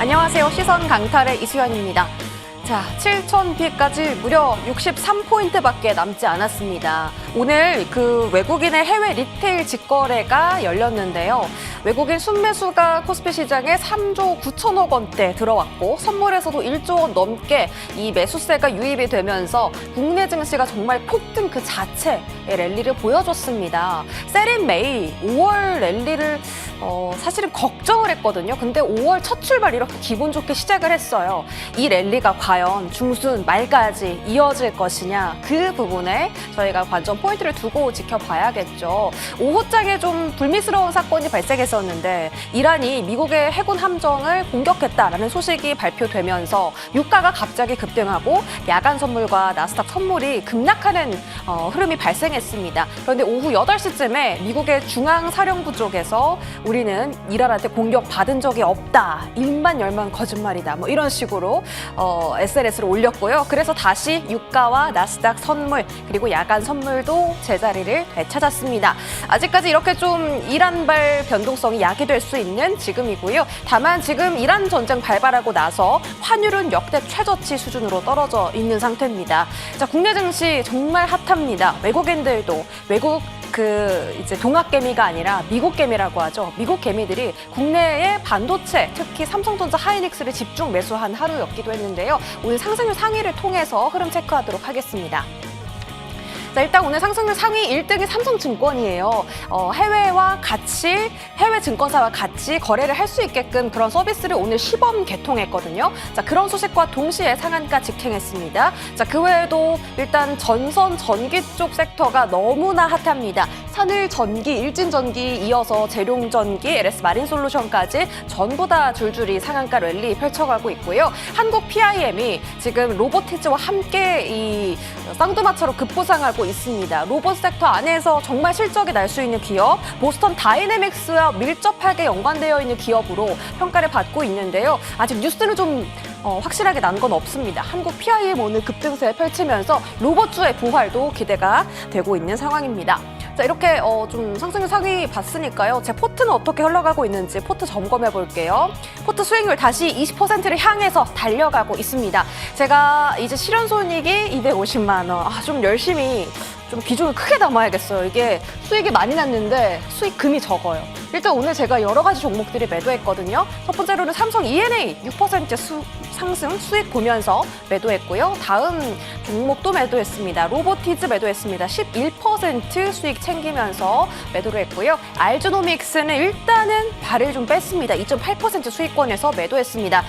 안녕하세요. 시선 강탈의 이수연입니다. 자, 7,000피까지 무려 63포인트밖에 남지 않았습니다. 오늘 그 외국인의 해외 리테일 직거래가 열렸는데요. 외국인 순매수가 코스피 시장에 3조 9천억 원대 들어왔고 선물에서도 1조 원 넘게 이 매수세가 유입이 되면서 국내 증시가 정말 폭등 그 자체의 랠리를 보여줬습니다. 세린 메이 5월 랠리를 사실은 걱정을 했거든요. 근데 5월 첫 출발 이렇게 기분 좋게 시작을 했어요. 이 랠리가 과연 중순 말까지 이어질 것이냐, 그 부분에 저희가 관전 포인트를 두고 지켜봐야겠죠. 오후장에 좀 불미스러운 사건이 발생했었는데 이란이 미국의 해군 함정을 공격했다라는 소식이 발표되면서 유가가 갑자기 급등하고 야간 선물과 나스닥 선물이 급락하는 흐름이 발생했습니다. 그런데 오후 8시쯤에 미국의 중앙사령부 쪽에서 우리는 이란한테 공격받은 적이 없다. 입만 열면 거짓말이다. 뭐 이런 식으로 SNS를 올렸고요. 그래서 다시 유가와 나스닥 선물 그리고 야간 선물도 제자리를 되찾았습니다. 아직까지 이렇게 좀 이란발 변동성이 야기될 수 있는 지금이고요. 다만 지금 이란 전쟁 발발하고 나서 환율은 역대 최저치 수준으로 떨어져 있는 상태입니다. 자, 국내 증시 정말 핫합니다. 외국인들도 외국 이제 동학개미가 아니라 미국개미라고 하죠. 미국 개미들이 국내의 반도체, 특히 삼성전자, 하이닉스를 집중 매수한 하루였기도 했는데요. 오늘 상승률 상위를 통해서 흐름 체크하도록 하겠습니다. 자, 일단 오늘 상승률 상위 1등이 삼성증권이에요. 해외 증권사와 같이 거래를 할 수 있게끔 그런 서비스를 오늘 시범 개통했거든요. 자, 그런 소식과 동시에 상한가 직행했습니다. 자, 그 외에도 일단 전선 전기 쪽 섹터가 너무나 핫합니다. 산을전기, 일진전기 이어서 재룡전기, LS 마린솔루션까지 전부 다 줄줄이 상한가 랠리 펼쳐가고 있고요. 한국 PIM이 지금 로보티즈와 함께 이 쌍두마차로 급부상하고 있습니다. 로봇 섹터 안에서 정말 실적이 날 수 있는 기업, 보스턴 다이내믹스와 밀접하게 연관되어 있는 기업으로 평가를 받고 있는데요. 아직 뉴스는 좀 확실하게 난 건 없습니다. 한국 PIM 오늘 급등세 펼치면서 로봇주의 부활도 기대가 되고 있는 상황입니다. 자, 이렇게 좀 상승률 상위 봤으니까요. 제 포트는 어떻게 흘러가고 있는지 포트 점검해 볼게요. 포트 수익률 다시 20%를 향해서 달려가고 있습니다. 제가 이제 실현손익이 250만 원. 좀 열심히 좀 비중을 크게 담아야겠어요. 이게 수익이 많이 났는데 수익금이 적어요. 일단 오늘 제가 여러 가지 종목들이 매도했거든요. 첫 번째로는 삼성 E&A 6% 상승 수익 보면서 매도했고요. 다음 종목도 매도했습니다. 로보티즈 매도했습니다. 11% 수익 챙기면서 매도를 했고요. 알즈노믹스는 일단은 발을 좀 뺐습니다. 2.8% 수익권에서 매도했습니다.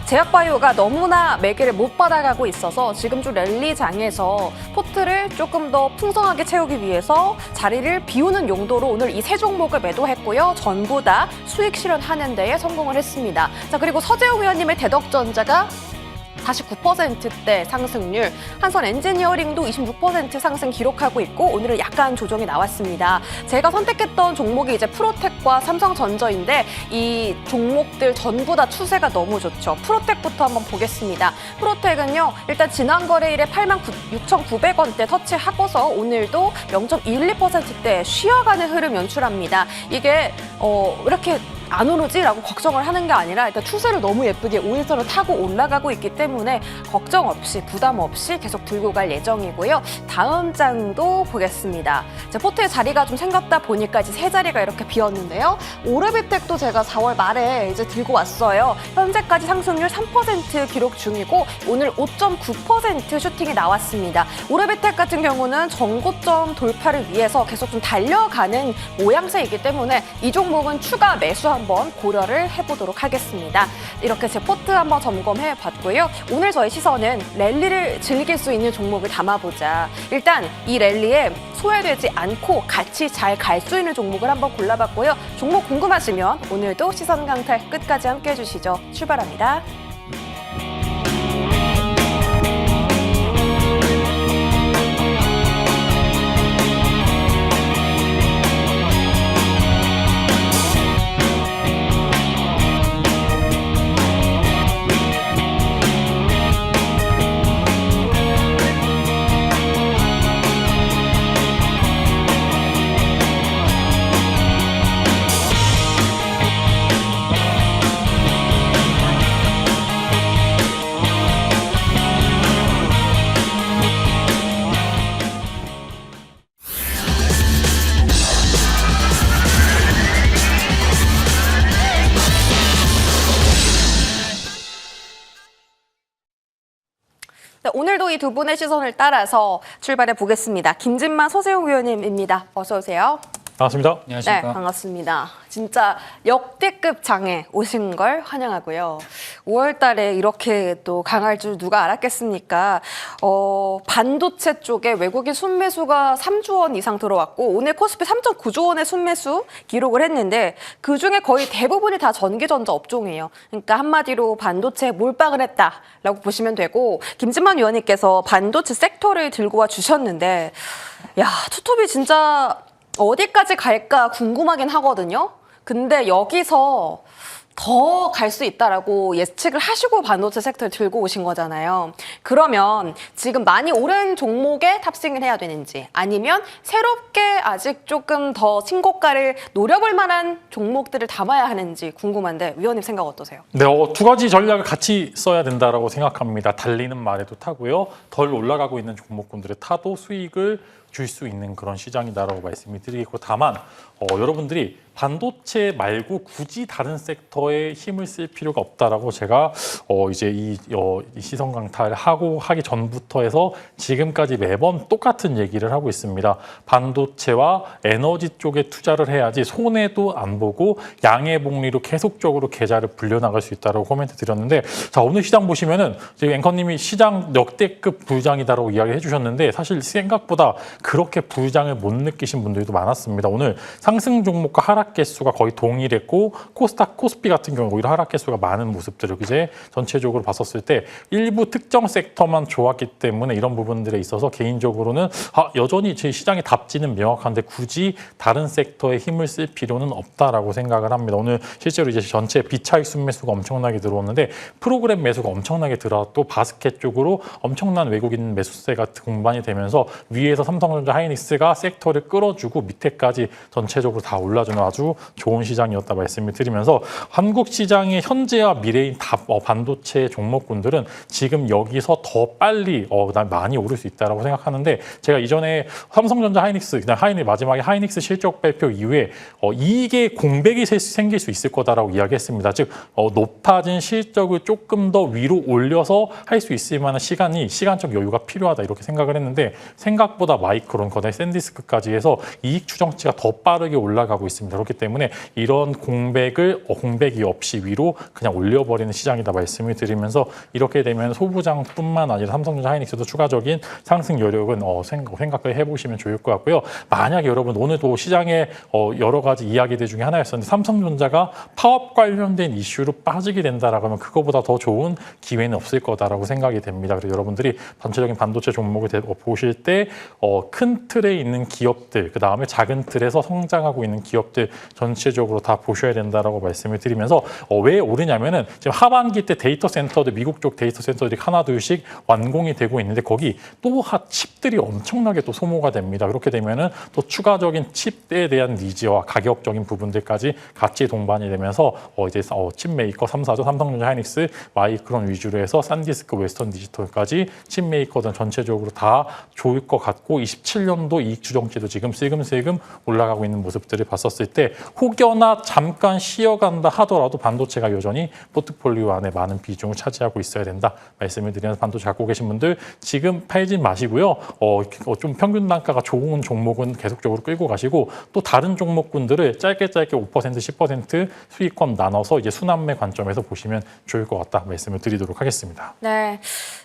제약바이오가 너무나 매기를 못 받아가고 있어서 지금 좀 랠리장에서 포트를 조금 더 풍성하게 채우기 위해서 자리를 비우는 용도로 오늘 이 세 종목을 매도했고요. 전부 다 수익 실현하는 데에 성공을 했습니다. 자, 그리고 서재웅 의원님의 대덕전자가 49%대 상승률, 한선 엔지니어링도 26% 상승 기록하고 있고 오늘은 약간 조정이 나왔습니다. 제가 선택했던 종목이 이제 프로텍과 삼성전자인데 이 종목들 전부 다 추세가 너무 좋죠. 프로텍부터 한번 보겠습니다. 프로텍은요, 일단 지난 거래일에 86,900원대 터치하고서 오늘도 0.12%대 쉬어가는 흐름 연출합니다. 이게 이렇게 안 오르지라고 걱정을 하는 게 아니라 일단 추세를 너무 예쁘게 5일선을 타고 올라가고 있기 때문에 걱정 없이 부담 없이 계속 들고 갈 예정이고요. 다음 장도 보겠습니다. 제 포트의 자리가 좀 생겼다 보니까 이제 세 자리가 이렇게 비었는데요. 오르비텍도 제가 4월 말에 이제 들고 왔어요. 현재까지 상승률 3% 기록 중이고 오늘 5.9% 슈팅이 나왔습니다. 오르비텍 같은 경우는 전고점 돌파를 위해서 계속 좀 달려가는 모양새이기 때문에 이 종목은 추가 매수 한번 고려를 해보도록 하겠습니다. 이렇게 제 포트 한번 점검해 봤고요. 오늘 저희 시선은 랠리를 즐길 수 있는 종목을 담아보자. 일단 이 랠리에 소외되지 않고 같이 잘 갈 수 있는 종목을 한번 골라봤고요. 종목 궁금하시면 오늘도 시선 강탈 끝까지 함께 해주시죠. 출발합니다. 오늘도 이 두 분의 시선을 따라서 출발해 보겠습니다. 김진만 서재웅 의원님입니다. 어서 오세요. 반갑습니다. 네, 반갑습니다. 진짜 역대급 장에 오신 걸 환영하고요. 5월 달에 이렇게 또 강할 줄 누가 알았겠습니까? 반도체 쪽에 외국인 순매수가 3조 원 이상 들어왔고 오늘 코스피 3.9조 원의 순매수 기록을 했는데 그중에 거의 대부분이 다 전기전자 업종이에요. 그러니까 한마디로 반도체에 몰빵을 했다라고 보시면 되고 김진만 의원님께서 반도체 섹터를 들고 와 주셨는데 야, 투톱이 진짜 어디까지 갈까 궁금하긴 하거든요. 근데 여기서 더 갈 수 있다라고 예측을 하시고 반도체 섹터를 들고 오신 거잖아요. 그러면 지금 많이 오른 종목에 탑승을 해야 되는지 아니면 새롭게 아직 조금 더 신고가를 노려볼 만한 종목들을 담아야 하는지 궁금한데 위원님 생각 어떠세요? 네, 두 가지 전략을 같이 써야 된다고 생각합니다. 달리는 말에도 타고요. 덜 올라가고 있는 종목군들의 타도 수익을 줄 수 있는 그런 시장이다라고 말씀을 드리고 다만 여러분들이 반도체 말고 굳이 다른 섹터에 힘을 쓸 필요가 없다라고 제가 이제 이 시선 강탈을 하기 전부터 해서 지금까지 매번 똑같은 얘기를 하고 있습니다. 반도체와 에너지 쪽에 투자를 해야지 손해도 안 보고 양의 복리로 계속적으로 계좌를 불려나갈 수 있다라고 코멘트 드렸는데 자 오늘 시장 보시면은 지금 앵커님이 시장 역대급 부장이다라고 이야기해 주셨는데 사실 생각보다 그렇게 부장을 못 느끼신 분들도 많았습니다. 오늘 상승 종목과 하락 개수가 거의 동일했고 코스피 같은 경우 오히려 하락 개수가 많은 모습들을 이제 전체적으로 봤었을 때 일부 특정 섹터만 좋았기 때문에 이런 부분들에 있어서 개인적으로는 여전히 제 시장의 답지는 명확한데 굳이 다른 섹터에 힘을 쓸 필요는 없다라고 생각을 합니다. 오늘 실제로 이제 전체 비차익 순매수가 엄청나게 들어오는데 프로그램 매수가 엄청나게 들어왔고 바스켓 쪽으로 엄청난 외국인 매수세가 동반이 되면서 위에서 삼성전자 하이닉스가 섹터를 끌어주고 밑에까지 전체적으로 다 올라주는 아주 좋은 시장이었다 말씀을 드리면서 한국 시장의 현재와 미래인 반도체 종목군들은 지금 여기서 더 빨리 많이 오를 수 있다고 생각하는데 제가 이전에 삼성전자 하이닉스 마지막에 하이닉스 실적 발표 이후에 이익의 공백이 생길 수 있을 거다라고 이야기했습니다. 즉 높아진 실적을 조금 더 위로 올려서 할 수 있을 만한 시간적 여유가 필요하다 이렇게 생각을 했는데 생각보다 마이크론 거대 샌디스크까지 해서 이익 추정치가 더 빠르게 올라가고 있습니다. 그렇기 때문에 이런 공백이 없이 위로 그냥 올려버리는 시장이다 말씀을 드리면서 이렇게 되면 소부장뿐만 아니라 삼성전자 하이닉스도 추가적인 상승 여력은 생각을 해보시면 좋을 것 같고요. 만약에 여러분 오늘도 시장에 여러 가지 이야기들 중에 하나였었는데 삼성전자가 파업 관련된 이슈로 빠지게 된다라고 하면 그거보다 더 좋은 기회는 없을 거다라고 생각이 됩니다. 그래서 여러분들이 전체적인 반도체 종목을 보실 때 큰 틀에 있는 기업들, 그 다음에 작은 틀에서 성장하고 있는 기업들 전체적으로 다 보셔야 된다라고 말씀을 드리면서 왜 오르냐면은 지금 하반기 때 데이터 센터들 미국 쪽 데이터 센터들이 하나 둘씩 완공이 되고 있는데 거기 또 칩들이 엄청나게 또 소모가 됩니다. 그렇게 되면은 또 추가적인 칩에 대한 니즈와 가격적인 부분들까지 같이 동반이 되면서 이제 칩 메이커 3사죠. 삼성전자 하이닉스, 마이크론 위주로 해서 산디스크, 웨스턴 디지털까지 칩 메이커들 전체적으로 다 좋을 것 같고 27년도 이익 추정치도 지금 슬금슬금 올라가고 있는 모습들을 봤었을 때 혹여나 잠깐 쉬어간다 하더라도 반도체가 여전히 포트폴리오 안에 많은 비중을 차지하고 있어야 된다 말씀을 드리면서 반도체 갖고 계신 분들 지금 팔지 마시고요. 좀 평균 단가가 좋은 종목은 계속적으로 끌고 가시고 또 다른 종목군들을 짧게 5%, 10% 수익권 나눠서 이제 순환매 관점에서 보시면 좋을 것 같다 말씀을 드리도록 하겠습니다. 네,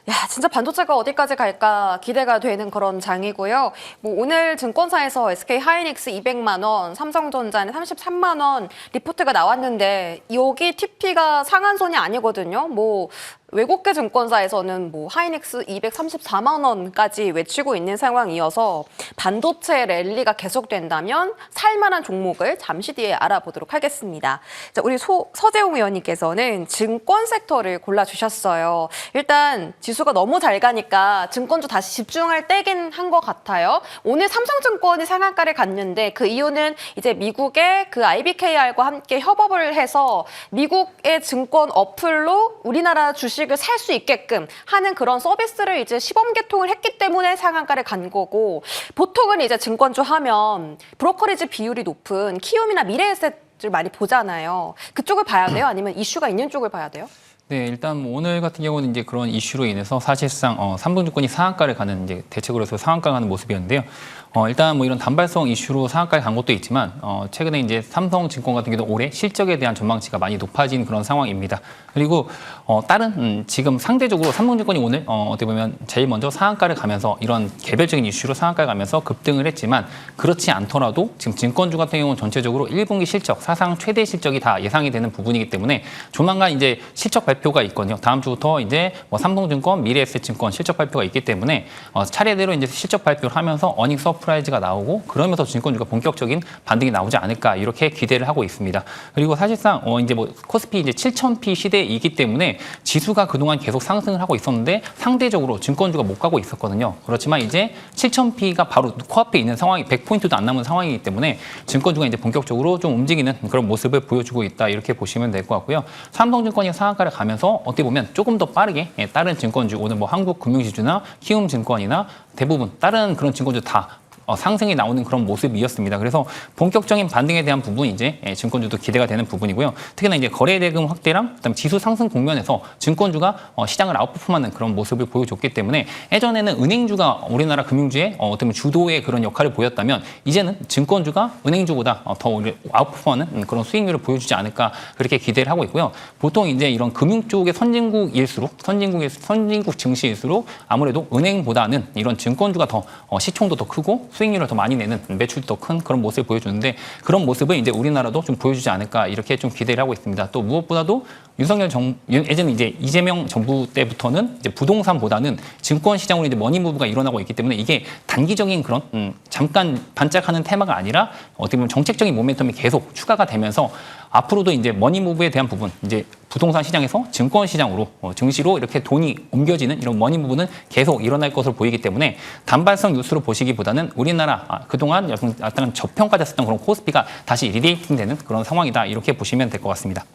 야 진짜 반도체가 어디까지 갈까 기대가 되는 그런 장이고요. 뭐 오늘 증권사에서 SK 하이닉스 200만 원, 삼성전자는 33만 원 리포트가 나왔는데 여기 TP가 상한선이 아니거든요. 뭐 외국계 증권사에서는 뭐 하이닉스 234만 원까지 외치고 있는 상황이어서 반도체 랠리가 계속된다면 살만한 종목을 잠시 뒤에 알아보도록 하겠습니다. 자, 우리 서재웅 의원님께서는 증권 섹터를 골라주셨어요. 일단 지수가 너무 잘 가니까 증권주 다시 집중할 때긴 한 것 같아요. 오늘 삼성증권이 상한가를 갔는데 그 이유는 이제 미국의 그 IBKR과 함께 협업을 해서 미국의 증권 어플로 우리나라 주식을 살 수 있게끔 하는 그런 서비스를 이제 시범 개통을 했기 때문에 상한가를 간 거고 보통은 이제 증권주 하면 브로커리지 비율이 높은 키움이나 미래에셋을 많이 보잖아요. 그쪽을 봐야 돼요? 아니면 이슈가 있는 쪽을 봐야 돼요? 네, 일단 뭐 오늘 같은 경우는 이제 그런 이슈로 인해서 사실상 삼성증권이 상한가를 가는 이제 대책으로 해서 상한가를 가는 모습이었는데요. 일단 뭐 이런 단발성 이슈로 상한가를 간 것도 있지만 최근에 이제 삼성증권 같은 경우도 올해 실적에 대한 전망치가 많이 높아진 그런 상황입니다. 그리고 다른 지금 상대적으로 삼성증권이 오늘 어떻게 보면 제일 먼저 상한가를 가면서 이런 개별적인 이슈로 상한가를 가면서 급등을 했지만 그렇지 않더라도 지금 증권주 같은 경우는 전체적으로 1분기 실적 사상 최대 실적이 다 예상이 되는 부분이기 때문에 조만간 이제 실적 발표가 있거든요. 다음 주부터 이제 뭐 삼성증권, 미래에셋증권 실적 발표가 있기 때문에 차례대로 이제 실적 발표를 하면서 어닝 서프라이즈가 나오고 그러면서 증권주가 본격적인 반등이 나오지 않을까 이렇게 기대를 하고 있습니다. 그리고 사실상 이제 뭐 코스피 이제 7,000p 시대이기 때문에 지수가 그동안 계속 상승을 하고 있었는데 상대적으로 증권주가 못 가고 있었거든요. 그렇지만 이제 7,000p가 바로 코앞에 있는 상황이 100포인트도 안 남은 상황이기 때문에 증권주가 이제 본격적으로 좀 움직이는 그런 모습을 보여주고 있다 이렇게 보시면 될 것 같고요. 삼성증권이 상한가를 가면서 어떻게 보면 조금 더 빠르게 다른 증권주 오늘 뭐 한국금융지주나 키움증권이나 대부분 다른 그런 증권주 다 상승이 나오는 그런 모습이었습니다. 그래서 본격적인 반등에 대한 부분이 이제 증권주도 기대가 되는 부분이고요. 특히나 이제 거래대금 확대랑 그다음에 지수 상승 국면에서 증권주가 시장을 아웃퍼폼하는 그런 모습을 보여줬기 때문에 예전에는 은행주가 우리나라 금융주의 어떻게 보면 주도의 그런 역할을 보였다면 이제는 증권주가 은행주보다 더 아웃퍼폼하는 그런 수익률을 보여주지 않을까 그렇게 기대를 하고 있고요. 보통 이제 이런 금융 쪽의 선진국 증시일수록 아무래도 은행보다는 이런 증권주가 더 시총도 더 크고 수익률을 더 많이 내는 매출도 더 큰 그런 모습을 보여주는데 그런 모습을 이제 우리나라도 좀 보여주지 않을까 이렇게 좀 기대를 하고 있습니다. 또 무엇보다도 예전에 이제 이재명 정부 때부터는 이제 부동산보다는 증권 시장으로 이제 머니무브가 일어나고 있기 때문에 이게 단기적인 그런 잠깐 반짝하는 테마가 아니라 어떻게 보면 정책적인 모멘텀이 계속 추가가 되면서 앞으로도 이제 머니무브에 대한 부분, 이제 부동산 시장에서 증권 시장으로 증시로 이렇게 돈이 옮겨지는 이런 머니무브는 계속 일어날 것으로 보이기 때문에 단발성 뉴스로 보시기보다는 우리나라 그동안 약간 저평가됐었던 그런 코스피가 다시 리레이팅되는 그런 상황이다 이렇게 보시면 될 것 같습니다.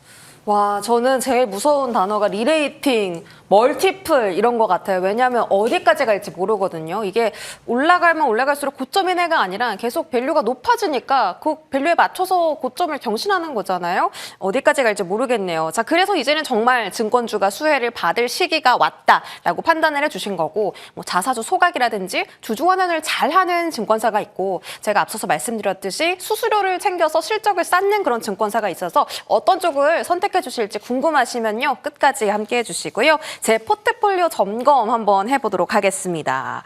와, 저는 제일 무서운 단어가 리레이팅, 멀티플 이런 것 같아요. 왜냐하면 어디까지 갈지 모르거든요. 이게 올라가면 올라갈수록 고점 인하가 아니라 계속 밸류가 높아지니까 그 밸류에 맞춰서 고점을 경신하는 거잖아요. 어디까지 갈지 모르겠네요. 자, 그래서 이제는 정말 증권주가 수혜를 받을 시기가 왔다라고 판단을 해주신 거고 뭐 자사주 소각이라든지 주주 환원을 잘하는 증권사가 있고 제가 앞서서 말씀드렸듯이 수수료를 챙겨서 실적을 쌓는 그런 증권사가 있어서 어떤 쪽을 선택해 주실지 궁금하시면요. 끝까지 함께 해주시고요. 제 포트폴리오 점검 한번 해보도록 하겠습니다.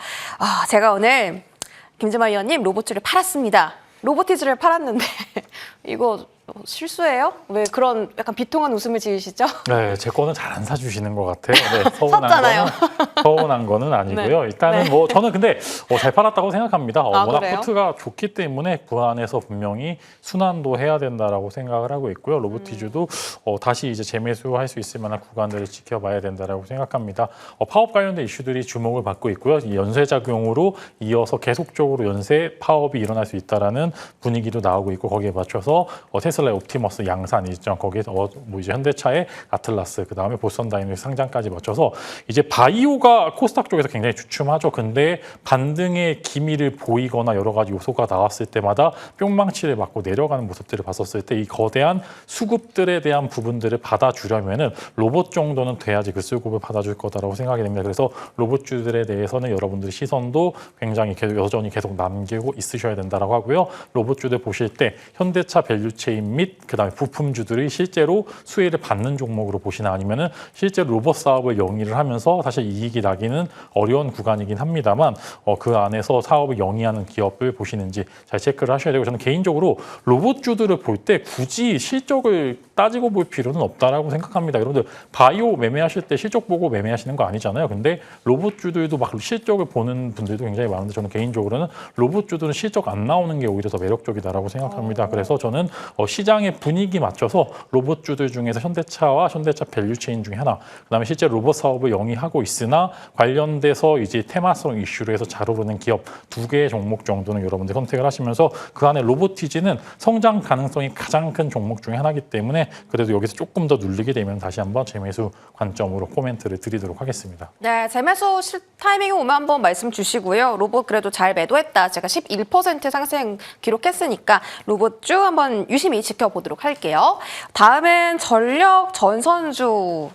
제가 오늘 김지마 위원님 로봇주를 팔았습니다. 로보티즈를 팔았는데 이거 실수예요? 왜 그런 약간 비통한 웃음을 지으시죠? 네, 제 거는 잘 안 사주시는 것 같아요. 네, 샀잖아요. 서운한 거는 아니고요. 네. 일단은 네. 뭐 저는 근데 잘 팔았다고 생각합니다. 워낙 그래요? 포트가 좋기 때문에 그 안에서 분명히 순환도 해야 된다라고 생각을 하고 있고요. 로보티즈도 다시 이제 재매수할 수 있을 만한 구간들을 지켜봐야 된다라고 생각합니다. 파업 관련된 이슈들이 주목을 받고 있고요. 이 연쇄 작용으로 이어서 계속적으로 연쇄 파업이 일어날 수 있다라는 분위기도 나오고 있고 거기에 맞춰서 테슬라의 옵티머스 양산 일정 거기에서 뭐 이제 현대차의 아틀라스 그 다음에 보스턴 다이내믹 상장까지 맞춰서 이제 바이오가 코스닥 쪽에서 굉장히 주춤하죠. 근데 반등의 기미를 보이거나 여러 가지 요소가 나왔을 때마다 뿅망치를 맞고 내려가는 모습들을 봤었을 때 이 거대한 수급들에 대한 부분들을 받아주려면은 로봇 정도는 돼야지 그 수급을 받아줄 거다라고 생각이 됩니다. 그래서 로봇주들에 대해서는 여러분들의 시선도 굉장히 여전히 계속 남기고 있으셔야 된다라고 하고요. 로봇주들 보실 때 현대차 밸류체인 및 그다음에 부품주들이 실제로 수혜를 받는 종목으로 보시나 아니면은 실제로 로봇 사업을 영위를 하면서 사실 이익이 나기는 어려운 구간이긴 합니다만 그 안에서 사업을 영위하는 기업을 보시는지 잘 체크를 하셔야 되고 저는 개인적으로 로봇주들을 볼 때 굳이 실적을 따지고 볼 필요는 없다라고 생각합니다. 여러분들 바이오 매매하실 때 실적 보고 매매하시는 거 아니잖아요. 근데 로봇주들도 막 실적을 보는 분들도 굉장히 많은데 저는 개인적으로는 로봇주들은 실적 안 나오는 게 오히려 더 매력적이다라고 생각합니다. 그래서 저는 시장의 분위기 맞춰서 로봇주들 중에서 현대차와 현대차 밸류체인 중에 하나, 그다음에 실제 로봇 사업을 영위하고 있으나 관련돼서 이제 테마성 이슈로 해서 잘 오르는 기업 2개의 종목 정도는 여러분들 선택을 하시면서 그 안에 로보티즈는 성장 가능성이 가장 큰 종목 중에 하나이기 때문에 때문에 그래도 여기서 조금 더 눌리게 되면 다시 한번 재매수 관점으로 코멘트를 드리도록 하겠습니다. 네, 재매수 타이밍이 오면 한번 말씀 주시고요. 로봇 그래도 잘 매도했다. 제가 11% 상승 기록했으니까 로봇 쭉 한번 유심히 지켜보도록 할게요. 다음은 전력 전선주.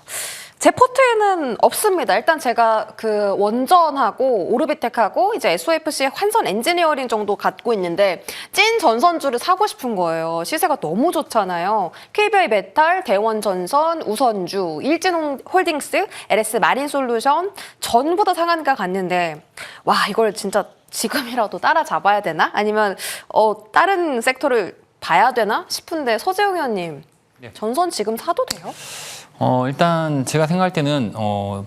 제 포트에는 없습니다. 일단 제가 그 원전하고 오르비텍하고 이제 SOFC 환선 엔지니어링 정도 갖고 있는데 찐 전선주를 사고 싶은 거예요. 시세가 너무 좋잖아요. KBI 메탈, 대원전선, 우선주, 일진홀딩스, LS 마린솔루션 전부 다 상한가 갔는데 와 이걸 진짜 지금이라도 따라잡아야 되나? 아니면 다른 섹터를 봐야 되나 싶은데 서재용 의원님 네. 전선 지금 사도 돼요? 일단 제가 생각할 때는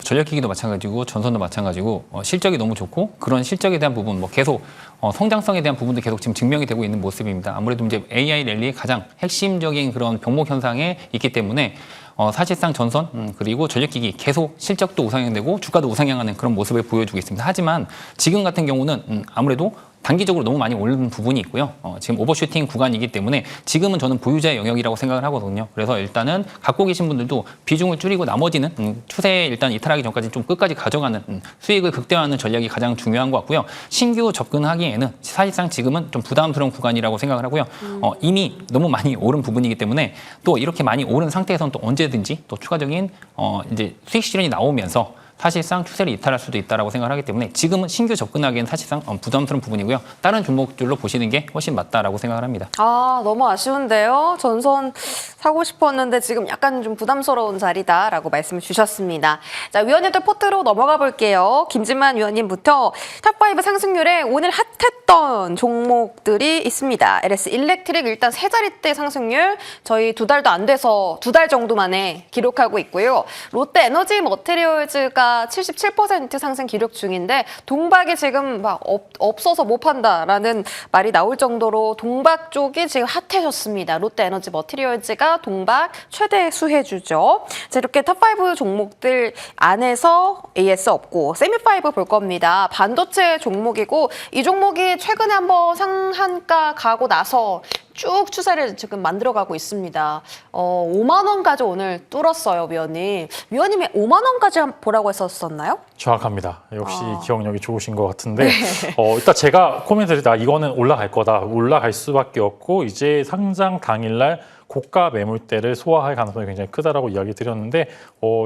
전력기기도 마찬가지고 전선도 마찬가지고 실적이 너무 좋고 그런 실적에 대한 부분 뭐 계속 성장성에 대한 부분도 계속 지금 증명이 되고 있는 모습입니다. 아무래도 이제 AI 랠리의 가장 핵심적인 그런 병목 현상에 있기 때문에 사실상 전선 그리고 전력기기 계속 실적도 우상향되고 주가도 우상향하는 그런 모습을 보여주고 있습니다. 하지만 지금 같은 경우는 아무래도 단기적으로 너무 많이 오른 부분이 있고요. 지금 오버슈팅 구간이기 때문에 지금은 저는 보유자의 영역이라고 생각을 하거든요. 그래서 일단은 갖고 계신 분들도 비중을 줄이고 나머지는 추세에 일단 이탈하기 전까지 좀 끝까지 가져가는 수익을 극대화하는 전략이 가장 중요한 것 같고요. 신규 접근하기에는 사실상 지금은 좀 부담스러운 구간이라고 생각을 하고요. 이미 너무 많이 오른 부분이기 때문에 또 이렇게 많이 오른 상태에서는 또 언제든지 또 추가적인 이제 수익 실현이 나오면서 사실상 추세를 이탈할 수도 있다고 생각을 하기 때문에 지금은 신규 접근하기에는 사실상 부담스러운 부분이고요. 다른 종목들로 보시는 게 훨씬 맞다라고 생각을 합니다. 아, 너무 아쉬운데요. 전선 사고 싶었는데 지금 약간 좀 부담스러운 자리다라고 말씀을 주셨습니다. 자, 위원님들 포트로 넘어가 볼게요. 김진만 위원님부터 탑5 상승률에 오늘 핫했던 종목들이 있습니다. LS 일렉트릭 일단 세 자릿대 상승률 저희 2달도 안 돼서 2달 정도 만에 기록하고 있고요. 롯데 에너지 머티리얼즈가 77% 상승 기록 중인데 동박이 지금 막 없어서 못 판다라는 말이 나올 정도로 동박 쪽이 지금 핫해졌습니다. 롯데 에너지 머티리얼즈가 동박 최대 수혜주죠. 자, 이렇게 탑5 종목들 안에서 AS 없고 세미5 볼 겁니다. 반도체 종목이고 이 종목이 최근에 한번 상한가 가고 나서 쭉 추세를 지금 만들어가고 있습니다. 5만 원까지 오늘 뚫었어요, 위원님. 위원님이 5만 원까지 보라고 했었었나요? 정확합니다. 역시 기억력이 좋으신 것 같은데 일단 제가 코멘트를 이거는 올라갈 거다. 올라갈 수밖에 없고 이제 상장 당일날 고가 매물대를 소화할 가능성이 굉장히 크다라고 이야기 드렸는데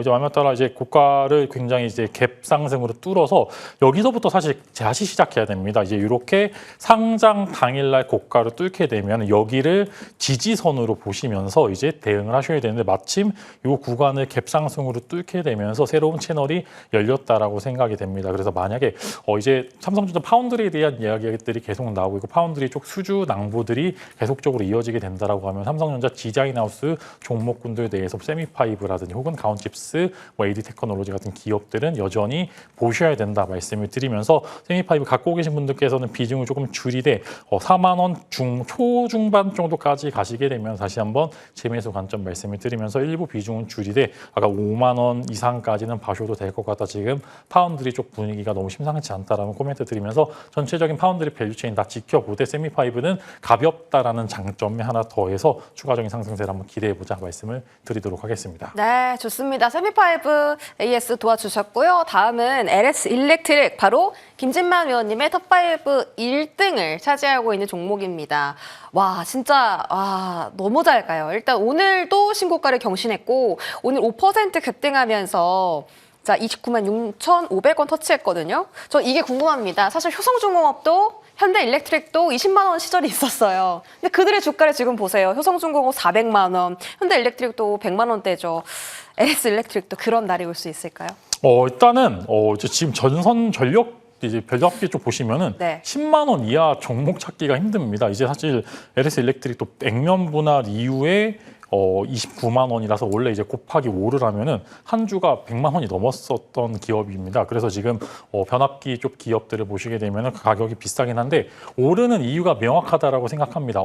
이제 마음에 따라 이제 고가를 굉장히 이제 갭 상승으로 뚫어서 여기서부터 사실 다시 시작해야 됩니다. 이제 이렇게 상장 당일날 고가를 뚫게 되면 여기를 지지선으로 보시면서 이제 대응을 하셔야 되는데 마침 이 구간을 갭 상승으로 뚫게 되면서 새로운 채널이 열렸다라고 생각이 됩니다. 그래서 만약에 이제 삼성전자 파운드리에 대한 이야기들이 계속 나오고 있고 파운드리 쪽 수주 낭보들이 계속적으로 이어지게 된다라고 하면 삼성전자 디자인하우스 종목군들 내에서 세미파이브라든지 혹은 가온칩스, AD 테크놀로지 같은 기업들은 여전히 보셔야 된다 말씀을 드리면서 세미파이브 갖고 계신 분들께서는 비중을 조금 줄이되 4만 원 초중반 정도까지 가시게 되면 다시 한번 재매수 관점 말씀을 드리면서 일부 비중은 줄이되 아까 5만 원 이상까지는 봐셔도 될 것 같다. 지금 파운드리 쪽 분위기가 너무 심상치 않다라는 코멘트 드리면서 전체적인 파운드리 밸류체인 다 지켜보되 세미파이브는 가볍다라는 장점에 하나 더해서 추가적인 상승세를 한번 기대해보자 말씀을 드리도록 하겠습니다. 네, 좋습니다. 세미5 AS 도와주셨고요. 다음은 LS 일렉트릭, 바로 김진만 위원님의 탑5 1등을 차지하고 있는 종목입니다. 와, 진짜 너무 잘 가요. 일단 오늘도 신고가를 경신했고 오늘 5% 급등하면서 자 29만 6,500원 터치했거든요. 저 이게 궁금합니다. 사실 효성중공업도 현대일렉트릭도 20만 원 시절이 있었어요. 근데 그들의 주가를 지금 보세요. 효성중공업 400만 원, 현대일렉트릭도 100만 원대죠. LS 일렉트릭도 그런 날이 올 수 있을까요? 일단은 지금 전선 전력 이제 별잡기 쪽 보시면은 네. 10만 원 이하 종목 찾기가 힘듭니다. 이제 사실 LS 일렉트릭도 액면 분할 이후에 29만 원이라서 원래 이제 곱하기 5를 하면은 한 주가 100만 원이 넘었었던 기업입니다. 그래서 지금 변압기 쪽 기업들을 보시게 되면은 가격이 비싸긴 한데 오르는 이유가 명확하다라고 생각합니다.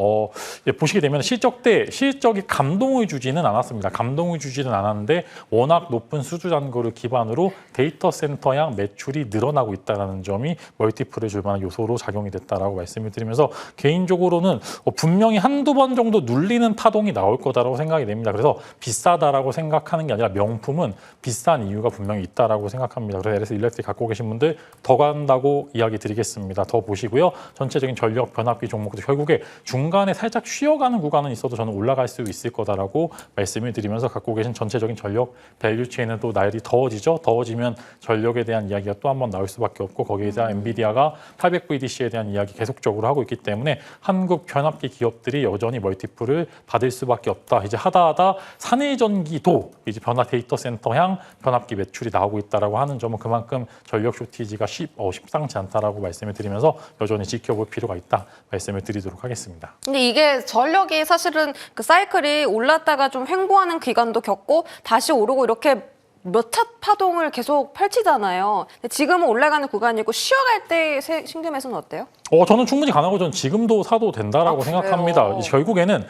보시게 되면 실적이 감동을 주지는 않았습니다. 감동을 주지는 않았는데 워낙 높은 수주 잔고를 기반으로 데이터 센터양 매출이 늘어나고 있다는 점이 멀티플을 줄 만한 요소로 작용이 됐다라고 말씀을 드리면서 개인적으로는 분명히 한두 번 정도 눌리는 파동이 나올 거다라고 있다라고 생각이 됩니다. 그래서 비싸다라고 생각하는 게 아니라 명품은 비싼 이유가 분명히 있다라고 생각합니다. 그래서 LS 일렉트릭 갖고 계신 분들 더 간다고 이야기 드리겠습니다. 더 보시고요. 전체적인 전력 변압기 종목도 결국에 중간에 살짝 쉬어가는 구간은 있어도 저는 올라갈 수 있을 거다라고 말씀을 드리면서 갖고 계신 전체적인 전력 밸류 체인은 또 날이 더워지죠. 더워지면 전력에 대한 이야기가 또 한 번 나올 수밖에 없고 거기에다 엔비디아가 800VDC에 대한 이야기 계속적으로 하고 있기 때문에 한국 변압기 기업들이 여전히 멀티플을 받을 수밖에 없다. 이제 하다 산해 전기도 이제 변화 데이터 센터향 변압기 매출이 나오고 있다라고 하는 점은 그만큼 전력 쇼티지가 쉽상치 않다라고 말씀을 드리면서 여전히 지켜볼 필요가 있다 말씀을 드리도록 하겠습니다. 근데 이게 전력이 사실은 그 사이클이 올랐다가 좀 횡보하는 기간도 겪고 다시 오르고 이렇게 몇 차 파동을 계속 펼치잖아요. 근데 지금은 올라가는 구간이고 쉬어갈 때 신금에서는 어때요? 저는 충분히 가능하고 저는 지금도 사도 된다라고 생각합니다. 이제 결국에는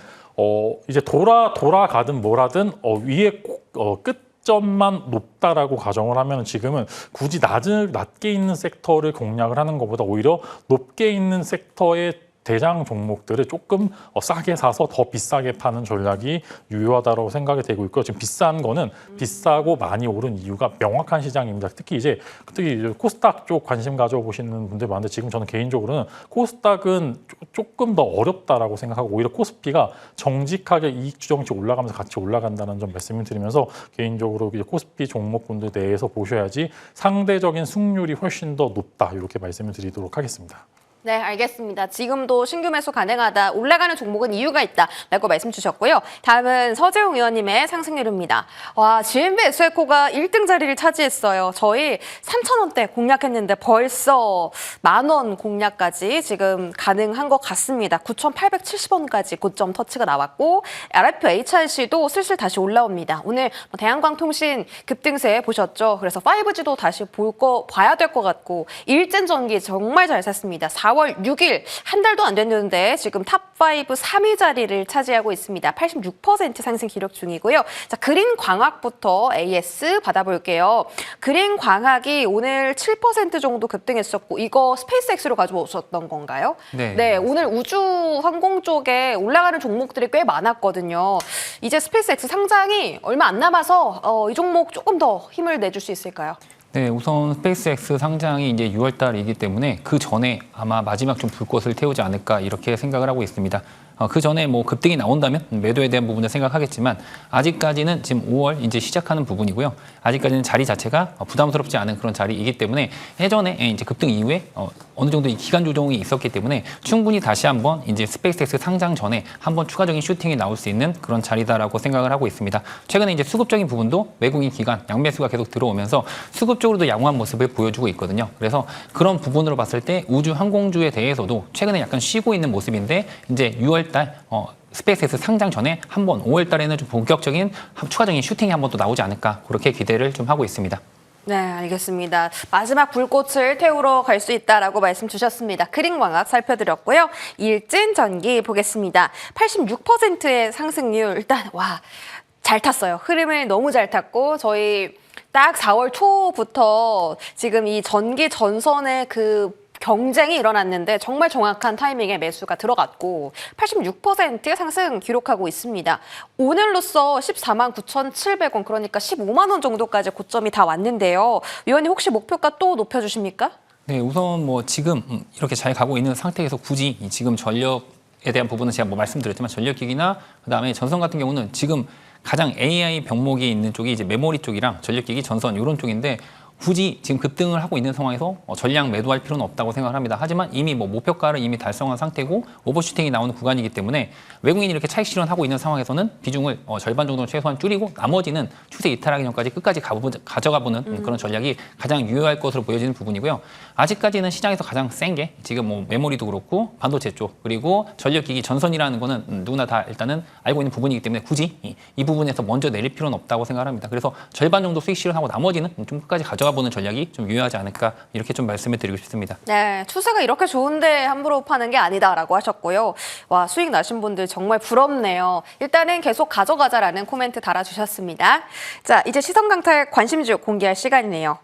이제 돌아가든 뭐라든 위에 끝점만 높다라고 가정을 하면 지금은 굳이 낮게 있는 섹터를 공략을 하는 것보다 오히려 높게 있는 섹터의 대장 종목들을 조금 싸게 사서 더 비싸게 파는 전략이 유효하다고 생각이 되고 있고요. 지금 비싼 거는 비싸고 많이 오른 이유가 명확한 시장입니다. 특히 이제 코스닥 쪽 관심 가져보시는 분들 많은데 지금 저는 개인적으로는 코스닥은 조금 더 어렵다라고 생각하고 오히려 코스피가 정직하게 이익 추정치 올라가면서 같이 올라간다는 점 말씀을 드리면서 개인적으로 이제 코스피 종목군들 내에서 보셔야지 상대적인 승률이 훨씬 더 높다 이렇게 말씀을 드리도록 하겠습니다. 네, 알겠습니다. 지금도 신규 매수 가능하다. 올라가는 종목은 이유가 있다. 라고 말씀 주셨고요. 다음은 서재웅 의원님의 상승률입니다. 와, GMB SO에코가 1등 자리를 차지했어요. 저희 3,000원대 공략했는데 벌써 10,000원 공략까지 지금 가능한 것 같습니다. 9,870원까지 고점 터치가 나왔고 RF HRC도 슬슬 다시 올라옵니다. 오늘 대한광통신 급등세 보셨죠? 그래서 5G도 다시 봐야 될 것 같고 일젠 전기 정말 잘 샀습니다. 4월 6일 한 달도 안 됐는데 지금 탑5 3위 자리를 차지하고 있습니다. 86% 상승 기록 중이고요. 자, 그린광학부터 AS 받아볼게요. 그린광학이 오늘 7% 정도 급등했었고 이거 스페이스X로 가져오셨던 건가요? 네. 오늘 우주 항공 쪽에 올라가는 종목들이 꽤 많았거든요. 이제 스페이스X 상장이 얼마 안 남아서 이 종목 조금 더 힘을 내줄 수 있을까요? 네, 우선 스페이스X 상장이 이제 6월 달이기 때문에 그 전에 아마 마지막 좀 불꽃을 태우지 않을까 이렇게 생각을 하고 있습니다. 그 전에 뭐 급등이 나온다면 매도에 대한 부분을 생각하겠지만 아직까지는 지금 5월 이제 시작하는 부분이고요. 아직까지는 자리 자체가 부담스럽지 않은 그런 자리이기 때문에 예전에 이제 급등 이후에 어느 정도 기간 조정이 있었기 때문에 충분히 다시 한번 이제 스페이스X 상장 전에 한번 추가적인 슈팅이 나올 수 있는 그런 자리다라고 생각을 하고 있습니다. 최근에 이제 수급적인 부분도 외국인 기관 양매수가 계속 들어오면서 수급적으로도 양호한 모습을 보여주고 있거든요. 그래서 그런 부분으로 봤을 때 우주 항공주에 대해서도 최근에 약간 쉬고 있는 모습인데 이제 6월 달 스페이스X 상장 전에 한번 5월 달에는 좀 본격적인 추가적인 슈팅이 한번 또 나오지 않을까 그렇게 기대를 좀 하고 있습니다. 네, 알겠습니다. 마지막 불꽃을 태우러 갈 수 있다라고 말씀 주셨습니다. 그린광학 살펴드렸고요. 일진 전기 보겠습니다. 86%의 상승률 일단 잘 탔어요. 흐름을 너무 잘 탔고 저희 딱 4월 초부터 지금 이 전기 전선의 그 경쟁이 일어났는데 정말 정확한 타이밍에 매수가 들어갔고 86% 상승 기록하고 있습니다. 오늘로써 149,700원 그러니까 15만 원 정도까지 고점이 다 왔는데요. 위원님 혹시 목표가 또 높여주십니까? 네, 우선 뭐 지금 이렇게 잘 가고 있는 상태에서 굳이 지금 전력에 대한 부분은 제가 뭐 말씀드렸지만 전력기기나 그다음에 전선 같은 경우는 지금 가장 AI 병목이 있는 쪽이 이제 메모리 쪽이랑 전력기기, 전선 이런 쪽인데 굳이 지금 급등을 하고 있는 상황에서 전량 매도할 필요는 없다고 생각을 합니다. 하지만 이미 뭐 목표가를 이미 달성한 상태고 오버슈팅이 나오는 구간이기 때문에 외국인이 이렇게 차익 실현하고 있는 상황에서는 비중을 절반 정도는 최소한 줄이고 나머지는 추세 이탈하기 전까지 끝까지 가져가보는 그런 전략이 가장 유효할 것으로 보여지는 부분이고요. 아직까지는 시장에서 가장 센 게 지금 뭐 메모리도 그렇고 반도체 쪽 그리고 전력기기 전선이라는 거는 누구나 다 일단은 알고 있는 부분이기 때문에 굳이 이 부분에서 먼저 내릴 필요는 없다고 생각을 합니다. 그래서 절반 정도 수익 실현하고 나머지는 좀 끝까지 가져가 올라가 보는 전략이 좀 유효하지 않을까 이렇게 좀 말씀을 드리고 싶습니다. 네, 추세가 이렇게 좋은데 함부로 파는 게 아니다라고 하셨고요. 와, 수익 나신 분들 정말 부럽네요. 일단은 계속 가져가자라는 코멘트 달아주셨습니다. 자, 이제 시선강탈 관심주 공개할 시간이네요.